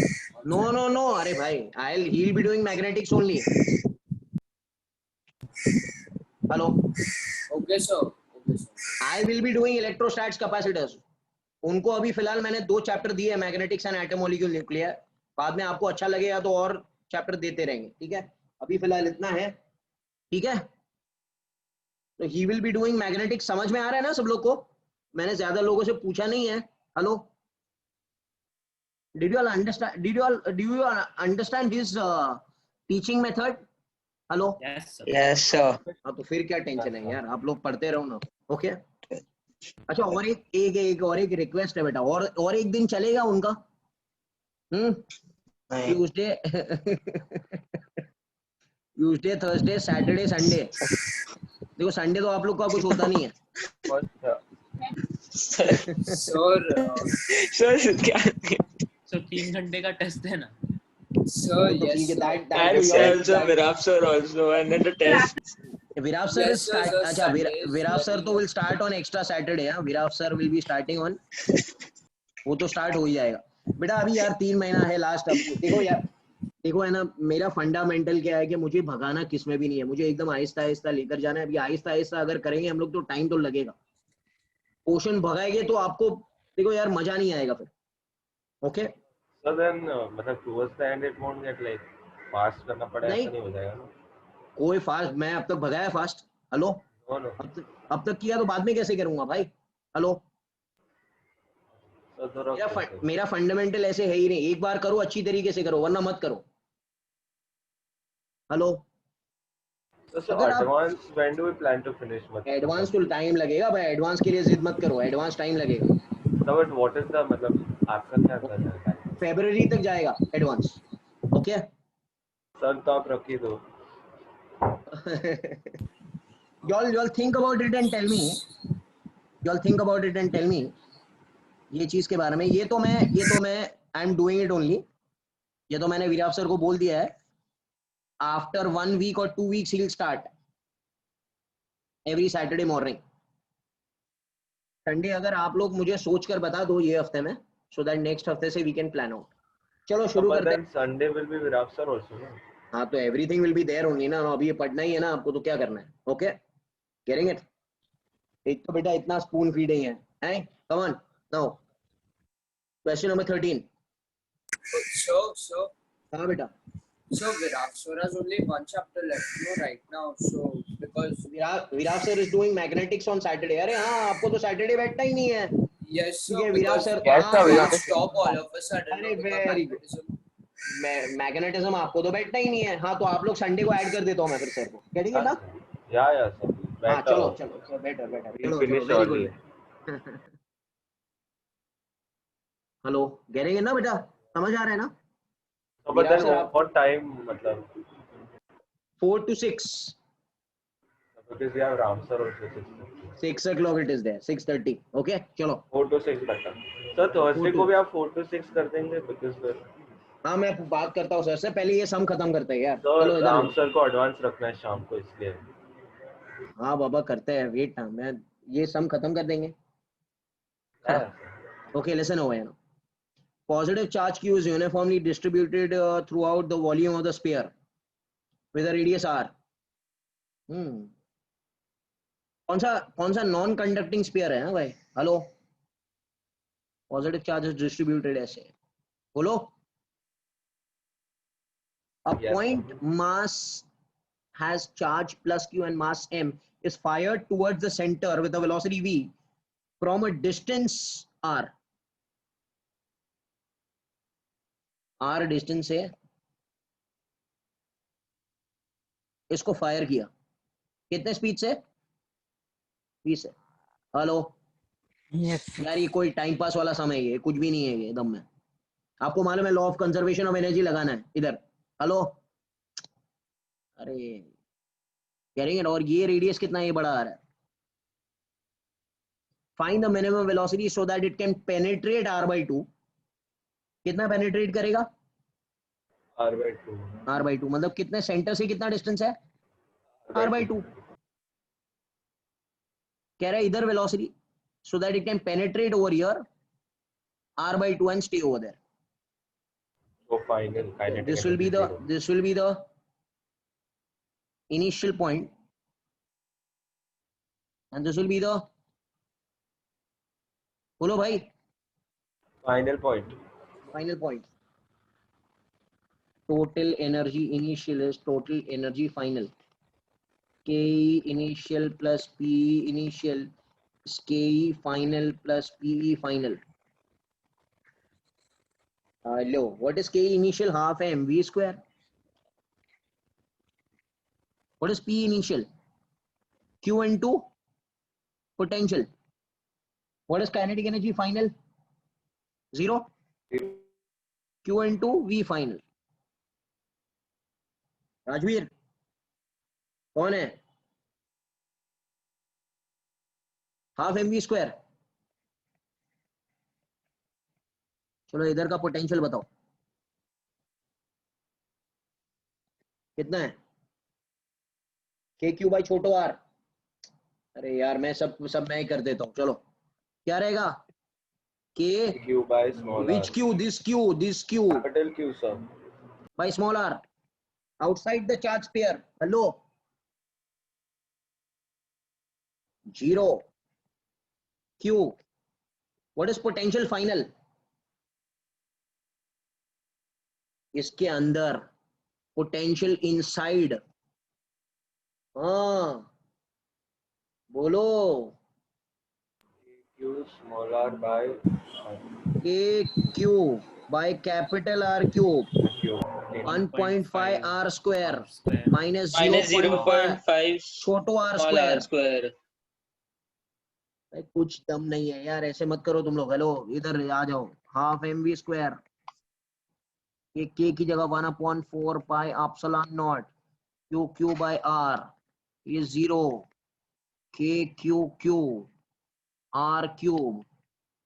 No, अरे भाई, he will be doing magnetics only. Hello, Okay, sir. I will be doing electrostats capacitors. उनको अभी फिलहाल मैंने 2 चैप्टर दिए, magnetics and atom molecule nuclear. बाद में आपको अच्छा लगेगा तो और चैप्टर देते रहेंगे, ठीक है? अभी फिलहाल इतना है, ठीक है? तो he will be doing magnetics. समझ में आ रहा है ना सब लोग को? मैंने ज्यादा लोगों से पूछा नहीं है। Hello, did you all understand his teaching method? Hello, Yes, sir. Yes, sir. हाँ, तो फिर क्या टेंशन है यार, आप लोग पढ़ते रहो ना। ओके, अच्छा, और एक रिक्वेस्ट है बेटा, और एक दिन चलेगा उनका, ट्यूसडे थर्सडे सैटरडे संडे। देखो संडे तो आप लोग का कुछ होता नहीं है। Sir, क्या? So 3 घंटे का टेस्ट है ना? Sir, तो yes, ठीक है, sir. And sir also, Viraf sir also, and then the test. Virav sir Yes, sir, sir, अच्छा, Sunday is Virav sir very तो will start on extra Saturday. हाँ, Virav sir will be starting on, वो तो start हो ही जाएगा बेटा। अभी यार 3 महीना है लास्ट। अब देखो यार, देखो है ना, मेरा फंडामेंटल क्या है कि मुझे भगाना किस में भी नहीं है, मुझे एकदम आहिस्ता आहिस्ता लेकर जाना है। अभी आहिस्ता आहिस्ता अगर करेंगे हम लोग तो टाइम तो लगेगा। पोर्शन भगाएंगे तो आपको देखो यार मजा नहीं आएगा फिर। ओके, So then, मतलब towards the end it won't get like fast करना पड़ेगा, नहीं। ऐसा नहीं हो जाएगा ना? कोई फास्ट, मैं अब तक भगाया फास्ट? Hello, No. अब तक किया तो बाद में कैसे करूंगा भाई? हेलो, So थोड़ा मेरा फंडामेंटल ऐसे है ही नहीं। एक बार करो, अच्छी तरीके से करो, वरना मत करो। हेलो, So अगर आप advance, when do we plan to finish? Advance तो टाइम लगेगा भाई, एडवांस के लिए जिद मत करो, एडवांस टाइम लगेगा। So but what is the मतलब आपका क्या करना है? फरवरी तक जाएगा एडवांस। ओके, सर तो आप रख ही दो। y'all think about it and tell me, ये चीज के बारे में। ये तो मैं I am doing it only. ये तो मैंने विराव सर को बोल दिया है, आफ्टर 1 वीक और 2 weeks he will start every Saturday morning. Sunday अगर आप लोग मुझे सोच कर बता दो ये हफ्ते में, सो दैट नेक्स्ट हफ्ते से वी कैन प्लान आउट। चलो शुरू करते हैं। Sunday will be Virav sir also ना? हाँ, तो everything will be there only ना। अभी ये पढ़ना ही है ना आपको, तो क्या करना है? Okay, getting it? एक तो बेटा इतना स्पून फीडिंग है, हैं? Come on now, question number 13। So, हाँ बेटा, Viraf sir has only 1 chapter left, no, right now. So, because Virav sir is doing magnetics on Saturday. अरे हाँ, आपको तो सैटरडे बैठना ही नहीं है। yes, sir. ठीक है, विराव because sir, Yes, sir, we Viraf will stop all of a sudden. अरे no, because very good। magnetism. Magnetism आपको तो बैठना ही नहीं है। हाँ, तो आप लोग संडे को ऐड कर देता हूँ मैं फिर सर को, कह देंगे ना? Yeah, sir. हाँ Better. चलो चलो बेटर बेटर We'll चलो चलो finish very early. Good hello getting है ना बेटा समझ आ रहा है ना So, but यार then सर आप what time, matlab, 4 to 6 because we have Ramsar also 6:30. 6 o'clock it is there 6:30 okay चलो 4 to 6 better. Sir, Thursday 4 को to भी आप 4 to 6 कर देंगे because फिर हाँ मैं बात करता हूँ सर से पहले ये सम खत्म करते हैं यार तो चलो इधर लो रामसर को एडवांस रखना है शाम को इसलिए. हाँ बाबा करते हैं वेट टाइम मैं ये सम खत्म कर देंगे Yeah, okay listen over here positive charge q is uniformly distributed throughout the volume of the sphere with a radius r कौन सा नॉन कंडक्टिंग स्फीयर है ना भाई hello positive charge is distributed ऐसे बोलो a Yes, point mass has charge plus q and mass m is fired towards the center with a velocity v from a distance r r distance है इसको fire किया कितने speed से 20 है hello Yes. यार ये कोई टाइम पास वाला समय है ये कुछ भी नहीं है ये एकदम में आपको मालूम है law of conservation of energy लगाना है इधर हेलो अरे करेंगे और ये रेडियस कितना ये बड़ा आ रहा है find the minimum velocity so that it can penetrate r/2 कितना पेनिट्रेट करेगा R/2. r/2 मतलब कितने सेंटर से कितना डिस्टेंस है r/2 कह रहा है इधर velocity so that it can penetrate over here r/2 and stay over there So final kinetic this will energy be the zero. this will be the initial point and this will be the बोलो भाई Final point. final point total energy initial is total energy final ke initial plus pe initial is ke final plus pe final hello what is ke initial half mv square what is p initial q into potential what is kinetic energy final 0 q into v final Rajveer कौन है half M we square चलो इधर का potential बताओ कितना है के Q by छोटो आर अरे यार मैं सब मैं ही कर देता हूँ चलो क्या रहेगा के Q by small r. Which Q this Q Capital Q, sir. By small R outside the charge pair hello 0 Q what is potential final इसके अंदर पोटेंशियल इनसाइड हाँ बोलो Q small r by K Q by capital R cube Q. 1.5 r square R square minus minus 0.5 0.5 छोटो r small r square square. भाई कुछ दम नहीं है यार ऐसे मत करो तुम लोग हेलो इधर आ जाओ हाफ एम वी स्क्वायर ये के की जगह 1/4 pi epsilon naught Q Q by R ये 0 K Q Q R cube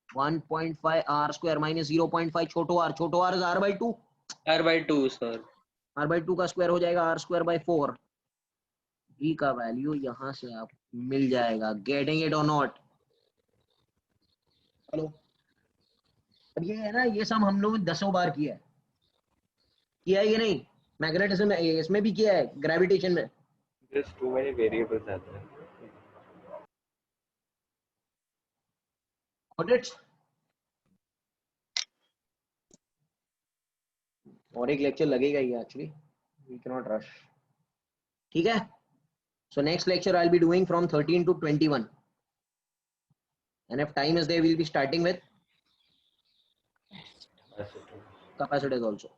1.5 r square minus 0.5 छोटो r is r/2 r/2 sir. r/2 का स्क्वायर हो जाएगा r square by 4 e का वैल्यू यहां से आप मिल जाएगा गेटिंग इट और नॉट हेलो अब ये है ना ये सब हम लोग 10 बार किया है कि नहीं मैग्नेटिज्म में इसमें भी किया है ग्रेविटेशन में There's too many variables out there. Got it? और एक लेक्चर लगेगा ही actually we can not rush ठीक है so next lecture I will be doing from 13 to 21 and if time is there we'll be starting with capacitors also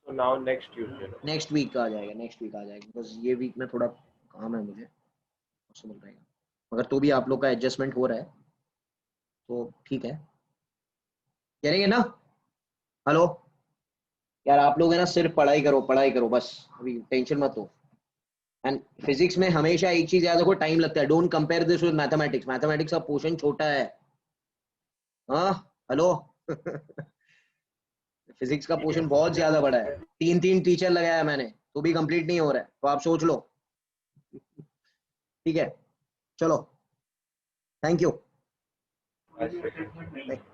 So now next Tuesday. next week आ जाएगा because ये week में थोड़ा काम है मुझे possible रहेगा, मगर तो भी आप लोग का एडजस्टमेंट हो रहा है तो ठीक है, करेंगे ना। हेलो यार, आप लोग है ना सिर्फ पढ़ाई करो बस, अभी टेंशन मत हो। एंड फिजिक्स में हमेशा एक चीज याद रखो, टाइम लगता है। Don't compare this with mathematics, mathematics का पोर्शन छोटा है। हाँ हेलो फिजिक्स का पोर्शन बहुत ज्यादा बड़ा है, 3 टीचर लगाया मैंने तो भी कंप्लीट नहीं हो रहा है, तो आप सोच लो। ठीक है, चलो, थैंक यू। Yes, sir.